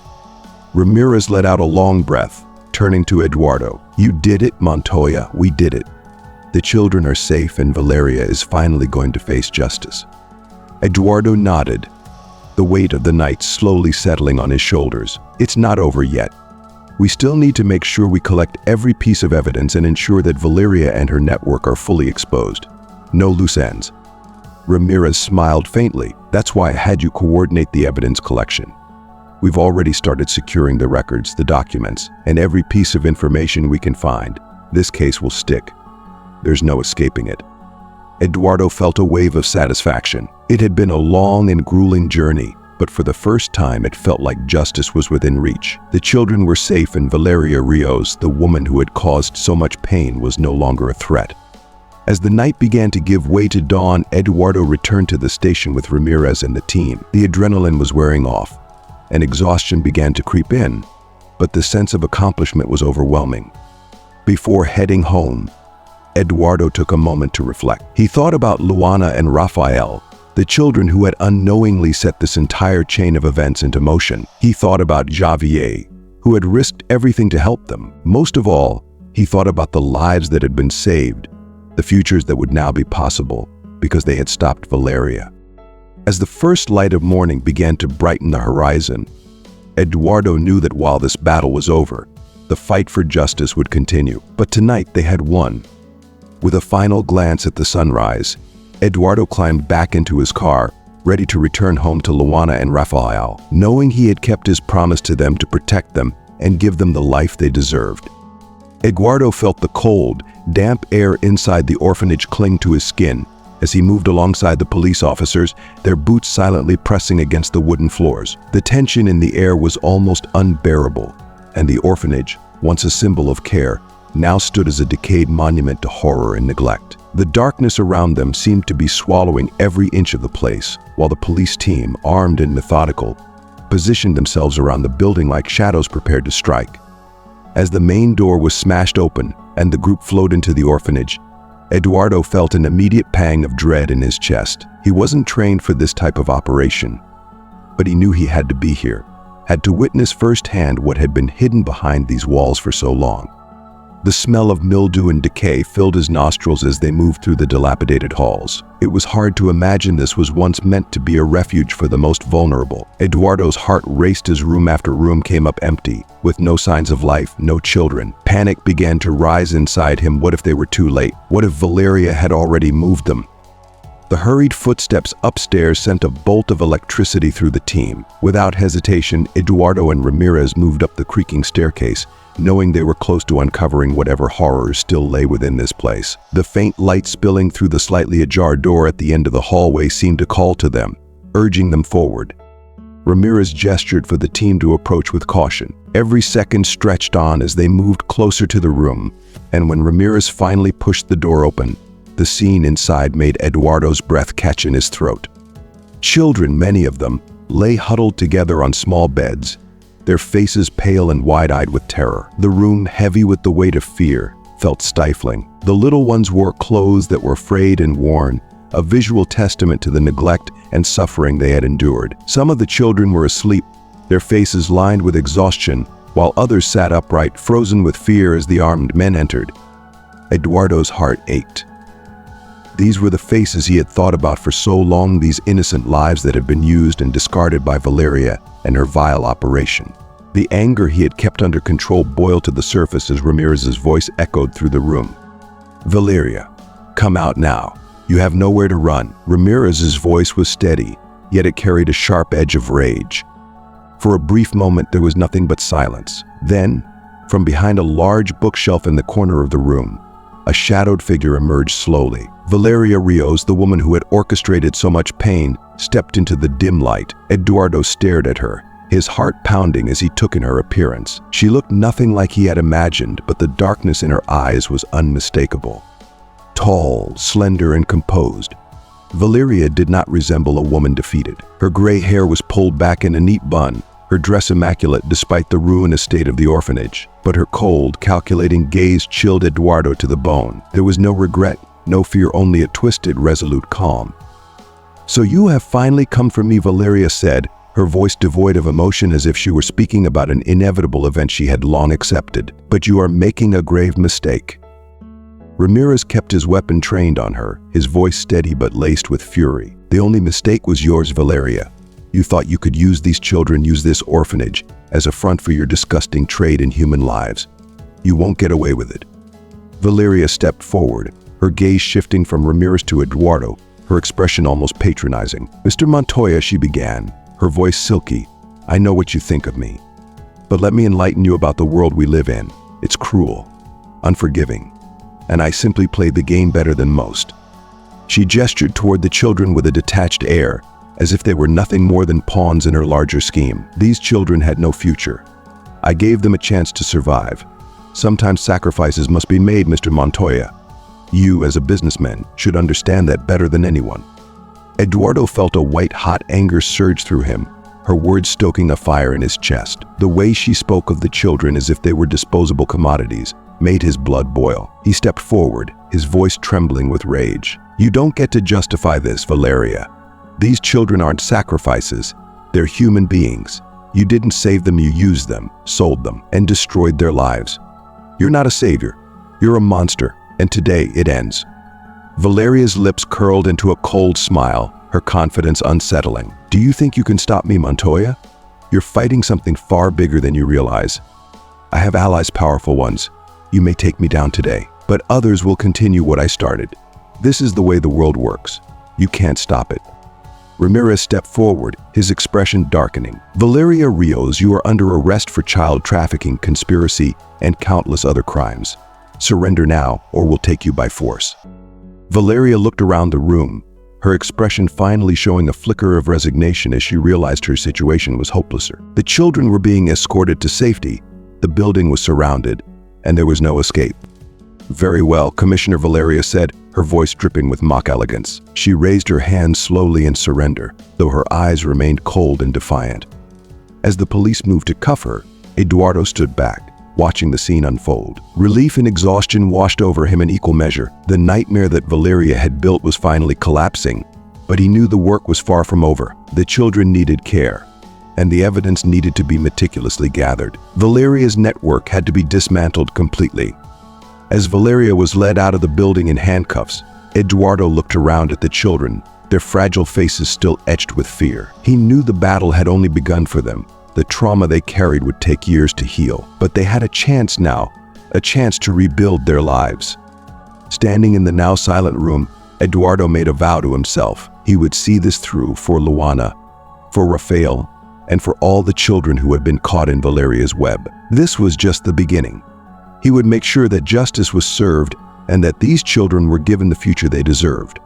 Ramirez let out a long breath, turning to Eduardo. "You did it, Montoya. We did it. The children are safe and Valeria is finally going to face justice." Eduardo nodded, the weight of the night slowly settling on his shoulders. "It's not over yet. We still need to make sure we collect every piece of evidence and ensure that Valeria and her network are fully exposed. No loose ends." Ramirez smiled faintly. "That's why I had you coordinate the evidence collection. We've already started securing the records, the documents, and every piece of information we can find. This case will stick. There's no escaping it." Eduardo felt a wave of satisfaction. It had been a long and grueling journey, but for the first time it felt like justice was within reach. The children were safe and Valeria Rios, the woman who had caused so much pain, was no longer a threat. As the night began to give way to dawn, Eduardo returned to the station with Ramirez and the team. The adrenaline was wearing off, and exhaustion began to creep in, but the sense of accomplishment was overwhelming. Before heading home, Eduardo took a moment to reflect. He thought about Luana and Rafael, the children who had unknowingly set this entire chain of events into motion. He thought about Javier, who had risked everything to help them. Most of all, he thought about the lives that had been saved, the futures that would now be possible because they had stopped Valeria. As the first light of morning began to brighten the horizon, Eduardo knew that while this battle was over, the fight for justice would continue. But tonight they had won. With a final glance at the sunrise, Eduardo climbed back into his car, ready to return home to Luana and Rafael, knowing he had kept his promise to them to protect them and give them the life they deserved. Eduardo felt the cold, damp air inside the orphanage cling to his skin as he moved alongside the police officers, their boots silently pressing against the wooden floors. The tension in the air was almost unbearable, and the orphanage, once a symbol of care, now stood as a decayed monument to horror and neglect. The darkness around them seemed to be swallowing every inch of the place, while the police team, armed and methodical, positioned themselves around the building like shadows prepared to strike. As the main door was smashed open and the group flowed into the orphanage, Eduardo felt an immediate pang of dread in his chest. He wasn't trained for this type of operation, but he knew he had to be here, had to witness firsthand what had been hidden behind these walls for so long. The smell of mildew and decay filled his nostrils as they moved through the dilapidated halls. It was hard to imagine this was once meant to be a refuge for the most vulnerable. Eduardo's heart raced as room after room came up empty, with no signs of life, no children. Panic began to rise inside him. What if they were too late? What if Valeria had already moved them? The hurried footsteps upstairs sent a bolt of electricity through the team. Without hesitation, Eduardo and Ramirez moved up the creaking staircase, knowing they were close to uncovering whatever horrors still lay within this place. The faint light spilling through the slightly ajar door at the end of the hallway seemed to call to them, urging them forward. Ramirez gestured for the team to approach with caution. Every second stretched on as they moved closer to the room, and when Ramirez finally pushed the door open, the scene inside made Eduardo's breath catch in his throat. Children, many of them, lay huddled together on small beds, their faces pale and wide-eyed with terror. The room, heavy with the weight of fear, felt stifling. The little ones wore clothes that were frayed and worn, a visual testament to the neglect and suffering they had endured. Some of the children were asleep, their faces lined with exhaustion, while others sat upright, frozen with fear as the armed men entered. Eduardo's heart ached. These were the faces he had thought about for so long, these innocent lives that had been used and discarded by Valeria and her vile operation. The anger he had kept under control boiled to the surface as Ramirez's voice echoed through the room. "Valeria, come out now. You have nowhere to run." Ramirez's voice was steady, yet it carried a sharp edge of rage. For a brief moment, there was nothing but silence. Then, from behind a large bookshelf in the corner of the room, a shadowed figure emerged slowly. Valeria Rios, the woman who had orchestrated so much pain, stepped into the dim light. Eduardo stared at her, his heart pounding as he took in her appearance. She looked nothing like he had imagined, but the darkness in her eyes was unmistakable. Tall, slender, and composed, Valeria did not resemble a woman defeated. Her gray hair was pulled back in a neat bun, her dress immaculate despite the ruinous state of the orphanage. But her cold, calculating gaze chilled Eduardo to the bone. There was no regret, no fear, only a twisted, resolute calm. "So you have finally come for me," Valeria said, her voice devoid of emotion as if she were speaking about an inevitable event she had long accepted. "But you are making a grave mistake." Ramirez kept his weapon trained on her, his voice steady but laced with fury. "The only mistake was yours, Valeria. You thought you could use these children, use this orphanage, as a front for your disgusting trade in human lives. You won't get away with it." Valeria stepped forward, her gaze shifting from Ramirez to Eduardo, her expression almost patronizing. "Mr. Montoya," she began, her voice silky, "I know what you think of me. But let me enlighten you about the world we live in. It's cruel, unforgiving, and I simply play the game better than most." She gestured toward the children with a detached air, as if they were nothing more than pawns in her larger scheme. "These children had no future. I gave them a chance to survive. Sometimes sacrifices must be made, Mr. Montoya. You, as a businessman, should understand that better than anyone." Eduardo felt a white-hot anger surge through him, her words stoking a fire in his chest. The way she spoke of the children as if they were disposable commodities made his blood boil. He stepped forward, his voice trembling with rage. "You don't get to justify this, Valeria. These children aren't sacrifices. They're human beings. You didn't save them, you used them, sold them, and destroyed their lives. You're not a savior. You're a monster, and today it ends." Valeria's lips curled into a cold smile, her confidence unsettling. "Do you think you can stop me, Montoya? You're fighting something far bigger than you realize. I have allies, powerful ones. You may take me down today, but others will continue what I started. This is the way the world works. You can't stop it." Ramirez stepped forward, his expression darkening. "Valeria Rios, you are under arrest for child trafficking, conspiracy, and countless other crimes. Surrender now, or we'll take you by force." Valeria looked around the room, her expression finally showing a flicker of resignation as she realized her situation was hopeless. The children were being escorted to safety, the building was surrounded, and there was no escape. "Very well," Commissioner Valeria said, her voice dripping with mock elegance. She raised her hand slowly in surrender, though her eyes remained cold and defiant. As the police moved to cuff her, Eduardo stood back, watching the scene unfold. Relief and exhaustion washed over him in equal measure. The nightmare that Valeria had built was finally collapsing, but he knew the work was far from over. The children needed care, and the evidence needed to be meticulously gathered. Valeria's network had to be dismantled completely. As Valeria was led out of the building in handcuffs, Eduardo looked around at the children, their fragile faces still etched with fear. He knew the battle had only begun for them. The trauma they carried would take years to heal, but they had a chance now, a chance to rebuild their lives. Standing in the now silent room, Eduardo made a vow to himself. He would see this through for Luana, for Rafael, and for all the children who had been caught in Valeria's web. This was just the beginning. He would make sure that justice was served and that these children were given the future they deserved.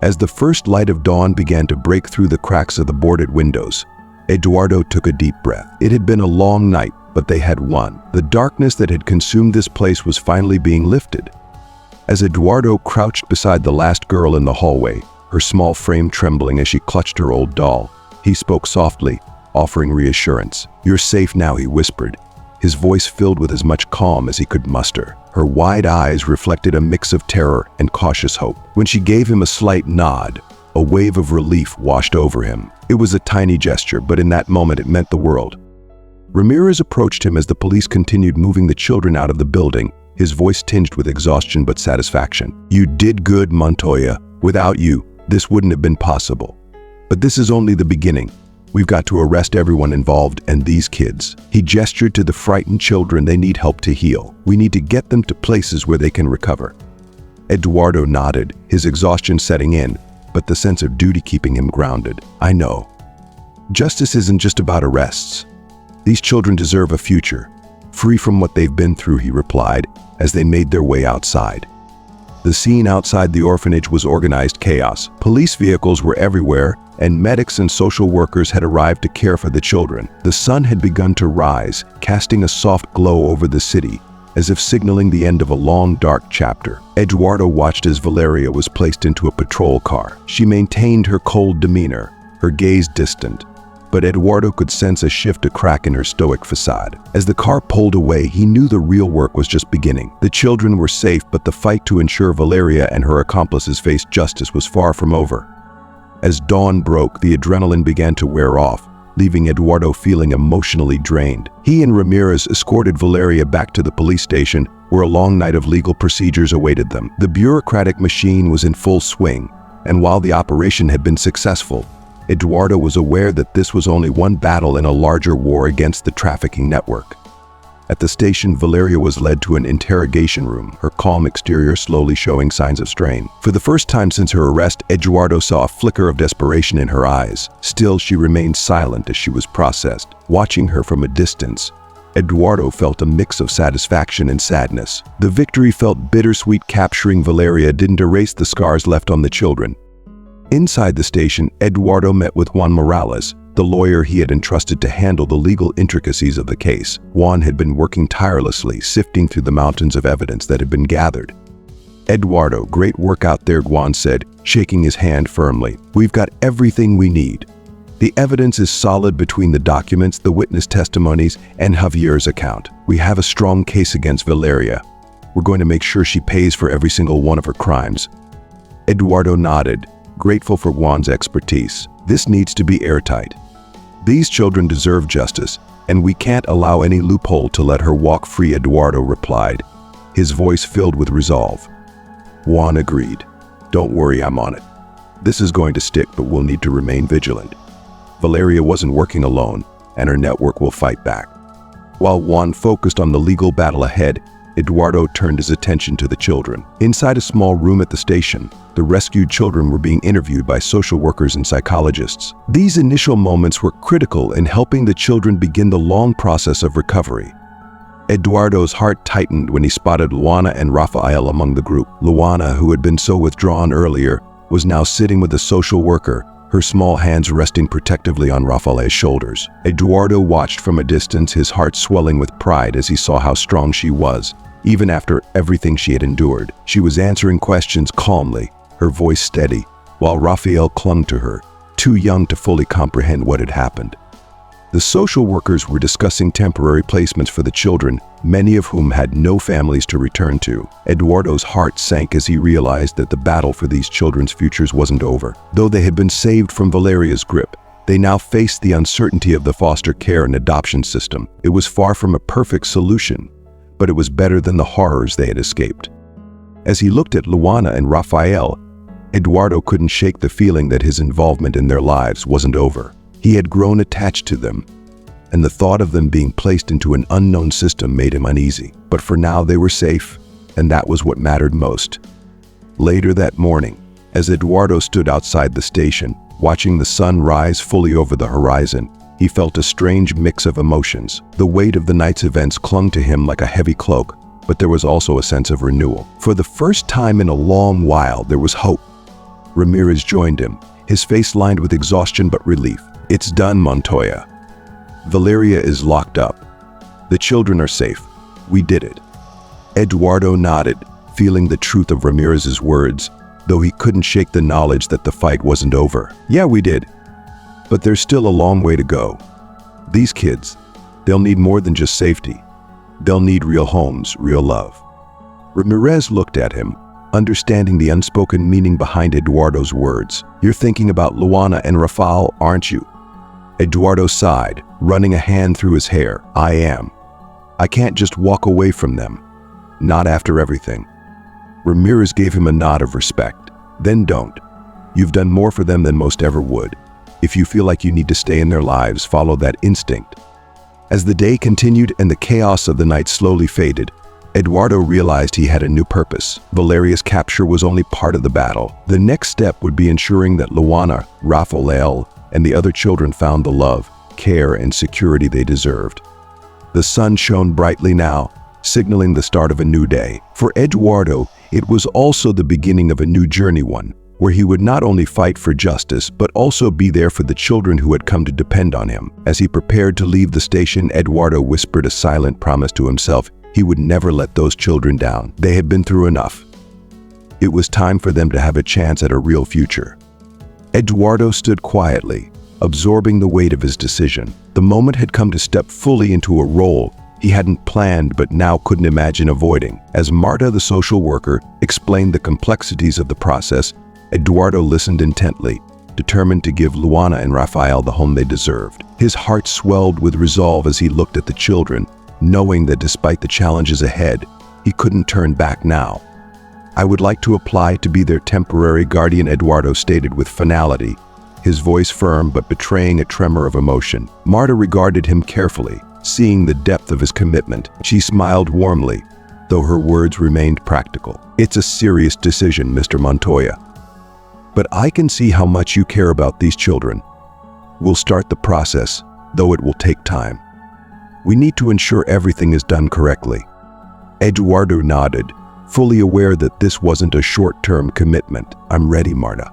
As the first light of dawn began to break through the cracks of the boarded windows, Eduardo took a deep breath. It had been a long night, but they had won. The darkness that had consumed this place was finally being lifted. As Eduardo crouched beside the last girl in the hallway, her small frame trembling as she clutched her old doll, he spoke softly, offering reassurance. "You're safe now," he whispered, his voice filled with as much calm as he could muster. Her wide eyes reflected a mix of terror and cautious hope. When she gave him a slight nod, a wave of relief washed over him. It was a tiny gesture, but in that moment it meant the world. Ramirez approached him as the police continued moving the children out of the building, his voice tinged with exhaustion but satisfaction. "You did good, Montoya. Without you, this wouldn't have been possible. But this is only the beginning. We've got to arrest everyone involved, and these kids." He gestured to the frightened children. "They need help to heal. We need to get them to places where they can recover." Eduardo nodded, his exhaustion setting in, but the sense of duty keeping him grounded. I know. Justice isn't just about arrests. These children deserve a future, free from what they've been through, he replied, as they made their way outside. The scene outside the orphanage was organized chaos. Police vehicles were everywhere, and medics and social workers had arrived to care for the children. The sun had begun to rise, casting a soft glow over the city, as if signaling the end of a long, dark chapter. Eduardo watched as Valeria was placed into a patrol car. She maintained her cold demeanor, her gaze distant, but Eduardo could sense a shift, a crack in her stoic facade. As the car pulled away, he knew the real work was just beginning. The children were safe, but the fight to ensure Valeria and her accomplices faced justice was far from over. As dawn broke, the adrenaline began to wear off, leaving Eduardo feeling emotionally drained. He and Ramirez escorted Valeria back to the police station, where a long night of legal procedures awaited them. The bureaucratic machine was in full swing, and while the operation had been successful, Eduardo was aware that this was only one battle in a larger war against the trafficking network. At the station, Valeria was led to an interrogation room, her calm exterior slowly showing signs of strain. For the first time since her arrest, Eduardo saw a flicker of desperation in her eyes. Still, she remained silent as she was processed. Watching her from a distance, Eduardo felt a mix of satisfaction and sadness. The victory felt bittersweet. Capturing Valeria didn't erase the scars left on the children. Inside the station, Eduardo met with Juan Morales, the lawyer he had entrusted to handle the legal intricacies of the case. Juan had been working tirelessly, sifting through the mountains of evidence that had been gathered. Eduardo, great work out there, Juan said, shaking his hand firmly. We've got everything we need. The evidence is solid between the documents, the witness testimonies, and Javier's account. We have a strong case against Valeria. We're going to make sure she pays for every single one of her crimes. Eduardo nodded, grateful for Juan's expertise. This needs to be airtight. These children deserve justice, and we can't allow any loophole to let her walk free, Eduardo replied, his voice filled with resolve. Juan agreed. Don't worry, I'm on it. This is going to stick, but we'll need to remain vigilant. Valeria wasn't working alone, and her network will fight back. While Juan focused on the legal battle ahead, Eduardo turned his attention to the children. Inside a small room at the station, the rescued children were being interviewed by social workers and psychologists. These initial moments were critical in helping the children begin the long process of recovery. Eduardo's heart tightened when he spotted Luana and Rafael among the group. Luana, who had been so withdrawn earlier, was now sitting with a social worker, her small hands resting protectively on Rafael's shoulders. Eduardo watched from a distance, his heart swelling with pride as he saw how strong she was, even after everything she had endured. She was answering questions calmly, her voice steady, while Rafael clung to her, too young to fully comprehend what had happened. The social workers were discussing temporary placements for the children, many of whom had no families to return to. Eduardo's heart sank as he realized that the battle for these children's futures wasn't over. Though they had been saved from Valeria's grip, they now faced the uncertainty of the foster care and adoption system. It was far from a perfect solution, but it was better than the horrors they had escaped. As he looked at Luana and Rafael, Eduardo couldn't shake the feeling that his involvement in their lives wasn't over. He had grown attached to them, and the thought of them being placed into an unknown system made him uneasy. But for now, they were safe, and that was what mattered most. Later that morning, as Eduardo stood outside the station, watching the sun rise fully over the horizon, he felt a strange mix of emotions. The weight of the night's events clung to him like a heavy cloak, but there was also a sense of renewal. For the first time in a long while, there was hope. Ramirez joined him, his face lined with exhaustion but relief. It's done, Montoya. Valeria is locked up. The children are safe. We did it. Eduardo nodded, feeling the truth of Ramirez's words, though he couldn't shake the knowledge that the fight wasn't over. Yeah, we did. But there's still a long way to go. These kids, they'll need more than just safety. They'll need real homes, real love. Ramirez looked at him, understanding the unspoken meaning behind Eduardo's words. You're thinking about Luana and Rafael, aren't you? Eduardo sighed, running a hand through his hair. I am. I can't just walk away from them. Not after everything. Ramirez gave him a nod of respect. Then don't. You've done more for them than most ever would. If you feel like you need to stay in their lives, follow that instinct. As the day continued and the chaos of the night slowly faded, Eduardo realized he had a new purpose. Valeria's capture was only part of the battle. The next step would be ensuring that Luana, Rafael, and the other children found the love, care, and security they deserved. The sun shone brightly now, signaling the start of a new day. For Eduardo, it was also the beginning of a new journey, one where he would not only fight for justice, but also be there for the children who had come to depend on him. As he prepared to leave the station, Eduardo whispered a silent promise to himself. He would never let those children down. They had been through enough. It was time for them to have a chance at a real future. Eduardo stood quietly, absorbing the weight of his decision. The moment had come to step fully into a role he hadn't planned but now couldn't imagine avoiding. As Marta, the social worker, explained the complexities of the process, Eduardo listened intently, determined to give Luana and Rafael the home they deserved. His heart swelled with resolve as he looked at the children, knowing that despite the challenges ahead, he couldn't turn back now. "I would like to apply to be their temporary guardian," Eduardo stated with finality, his voice firm but betraying a tremor of emotion. Marta regarded him carefully, seeing the depth of his commitment. She smiled warmly, though her words remained practical. "It's a serious decision, Mr. Montoya. But I can see how much you care about these children. We'll start the process, though it will take time. We need to ensure everything is done correctly." Eduardo nodded, fully aware that this wasn't a short-term commitment. "I'm ready, Marta.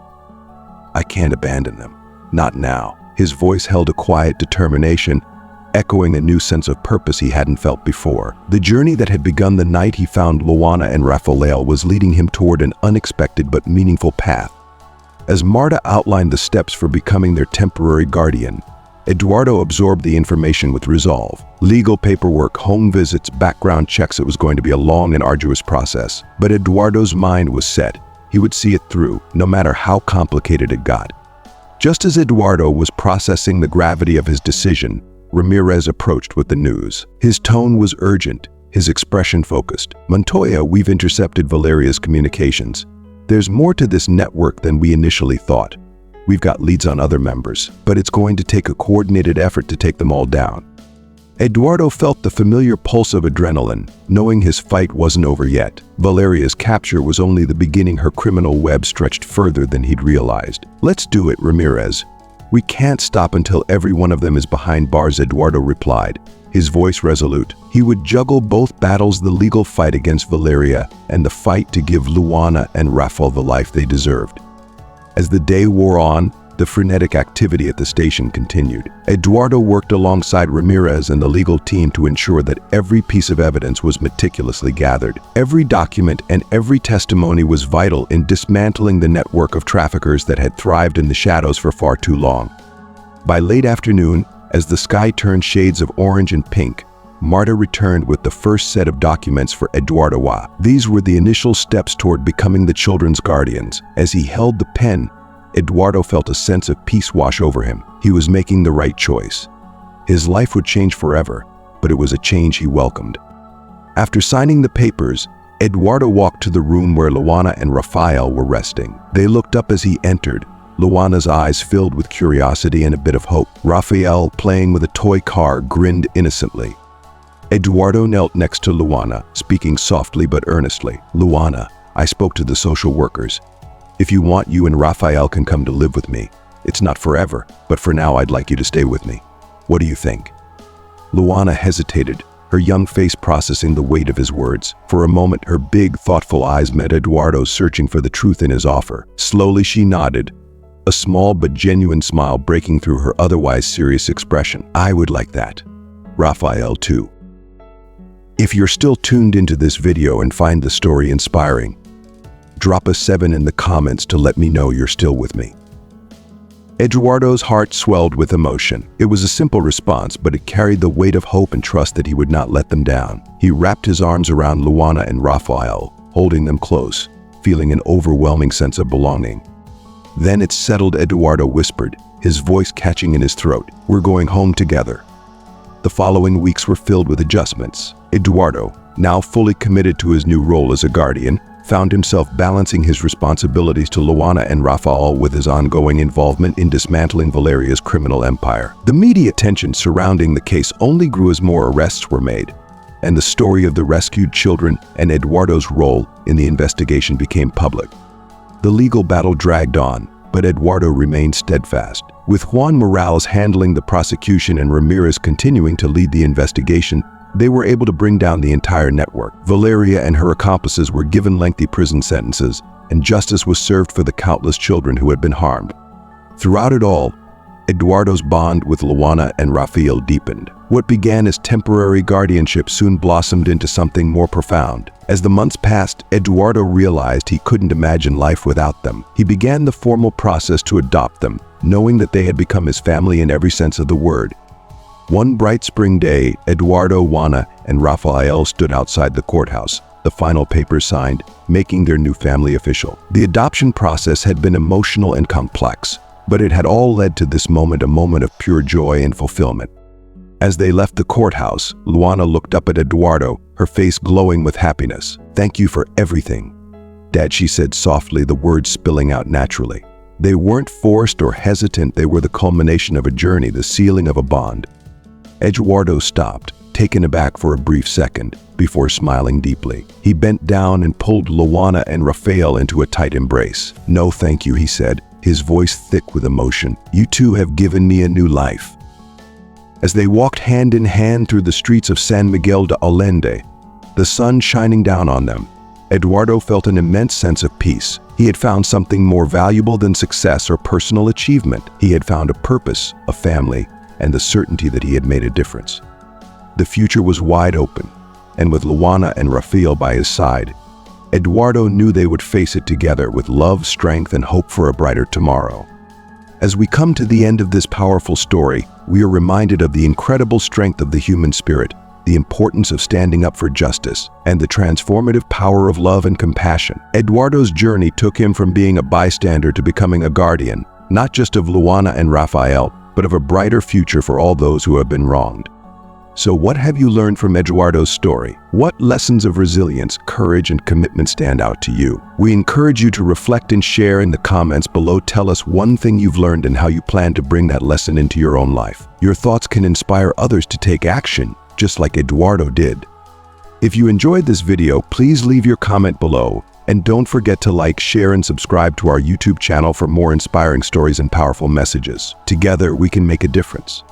I can't abandon them. Not now." His voice held a quiet determination, echoing a new sense of purpose he hadn't felt before. The journey that had begun the night he found Luana and Rafael was leading him toward an unexpected but meaningful path. As Marta outlined the steps for becoming their temporary guardian, Eduardo absorbed the information with resolve. Legal paperwork, home visits, background checks. It was going to be a long and arduous process. But Eduardo's mind was set. He would see it through, no matter how complicated it got. Just as Eduardo was processing the gravity of his decision, Ramirez approached with the news. His tone was urgent, his expression focused. "Montoya, we've intercepted Valeria's communications. There's more to this network than we initially thought. We've got leads on other members, but it's going to take a coordinated effort to take them all down." Eduardo felt the familiar pulse of adrenaline, knowing his fight wasn't over yet. Valeria's capture was only the beginning. Her criminal web stretched further than he'd realized. "Let's do it, Ramirez. We can't stop until every one of them is behind bars," Eduardo replied, his voice resolute. He would juggle both battles, the legal fight against Valeria and the fight to give Luana and Rafael the life they deserved. As the day wore on, the frenetic activity at the station continued. Eduardo worked alongside Ramirez and the legal team to ensure that every piece of evidence was meticulously gathered. Every document and every testimony was vital in dismantling the network of traffickers that had thrived in the shadows for far too long. By late afternoon, as the sky turned shades of orange and pink, Marta returned with the first set of documents for Eduardo. These were the initial steps toward becoming the children's guardians. As he held the pen, Eduardo felt a sense of peace wash over him. He was making the right choice. His life would change forever, but it was a change he welcomed. After signing the papers, Eduardo walked to the room where Luana and Rafael were resting. They looked up as he entered, Luana's eyes filled with curiosity and a bit of hope. Rafael, playing with a toy car, grinned innocently. Eduardo knelt next to Luana, speaking softly but earnestly. "Luana, I spoke to the social workers. If you want, you and Rafael can come to live with me. It's not forever, but for now I'd like you to stay with me. What do you think?" Luana hesitated, her young face processing the weight of his words. For a moment, her big, thoughtful eyes met Eduardo's, searching for the truth in his offer. Slowly she nodded, a small but genuine smile breaking through her otherwise serious expression. "I would like that. Rafael too." If you're still tuned into this video and find the story inspiring, drop a 7 in the comments to let me know you're still with me. Eduardo's heart swelled with emotion. It was a simple response, but it carried the weight of hope and trust that he would not let them down. He wrapped his arms around Luana and Rafael, holding them close, feeling an overwhelming sense of belonging. Then it settled, Eduardo whispered, his voice catching in his throat. "We're going home together." The following weeks were filled with adjustments. Eduardo, now fully committed to his new role as a guardian, found himself balancing his responsibilities to Luana and Rafael with his ongoing involvement in dismantling Valeria's criminal empire. The media attention surrounding the case only grew as more arrests were made. and the story of the rescued children and Eduardo's role in the investigation became public. The legal battle dragged on, but Eduardo remained steadfast. With Juan Morales handling the prosecution and Ramirez continuing to lead the investigation, they were able to bring down the entire network. Valeria and her accomplices were given lengthy prison sentences, and justice was served for the countless children who had been harmed. Throughout it all, Eduardo's bond with Luana and Rafael deepened. What began as temporary guardianship soon blossomed into something more profound. As the months passed, Eduardo realized he couldn't imagine life without them. He began the formal process to adopt them, knowing that they had become his family in every sense of the word. One bright spring day, Eduardo, Juana, and Rafael stood outside the courthouse, the final papers signed, making their new family official. The adoption process had been emotional and complex, but it had all led to this moment, a moment of pure joy and fulfillment. As they left the courthouse, Luana looked up at Eduardo, her face glowing with happiness. "Thank you for everything, Dad," she said softly, the words spilling out naturally. They weren't forced or hesitant, they were the culmination of a journey, the sealing of a bond. Eduardo stopped, taken aback for a brief second, before smiling deeply. He bent down and pulled Luana and Rafael into a tight embrace. "No, thank you," he said, his voice thick with emotion. "You two have given me a new life." As they walked hand in hand through the streets of San Miguel de Allende, the sun shining down on them, Eduardo felt an immense sense of peace. He had found something more valuable than success or personal achievement. He had found a purpose, a family, and the certainty that he had made a difference. The future was wide open, and with Luana and Rafael by his side, Eduardo knew they would face it together with love, strength, and hope for a brighter tomorrow. As we come to the end of this powerful story, we are reminded of the incredible strength of the human spirit, the importance of standing up for justice, and the transformative power of love and compassion. Eduardo's journey took him from being a bystander to becoming a guardian, not just of Luana and Rafael, but of a brighter future for all those who have been wronged. So what have you learned from Eduardo's story? What lessons of resilience, courage, and commitment stand out to you? We encourage you to reflect and share in the comments below. Tell us one thing you've learned and how you plan to bring that lesson into your own life. Your thoughts can inspire others to take action, just like Eduardo did. If you enjoyed this video, please leave your comment below. And don't forget to like, share, and subscribe to our YouTube channel for more inspiring stories and powerful messages. Together, we can make a difference.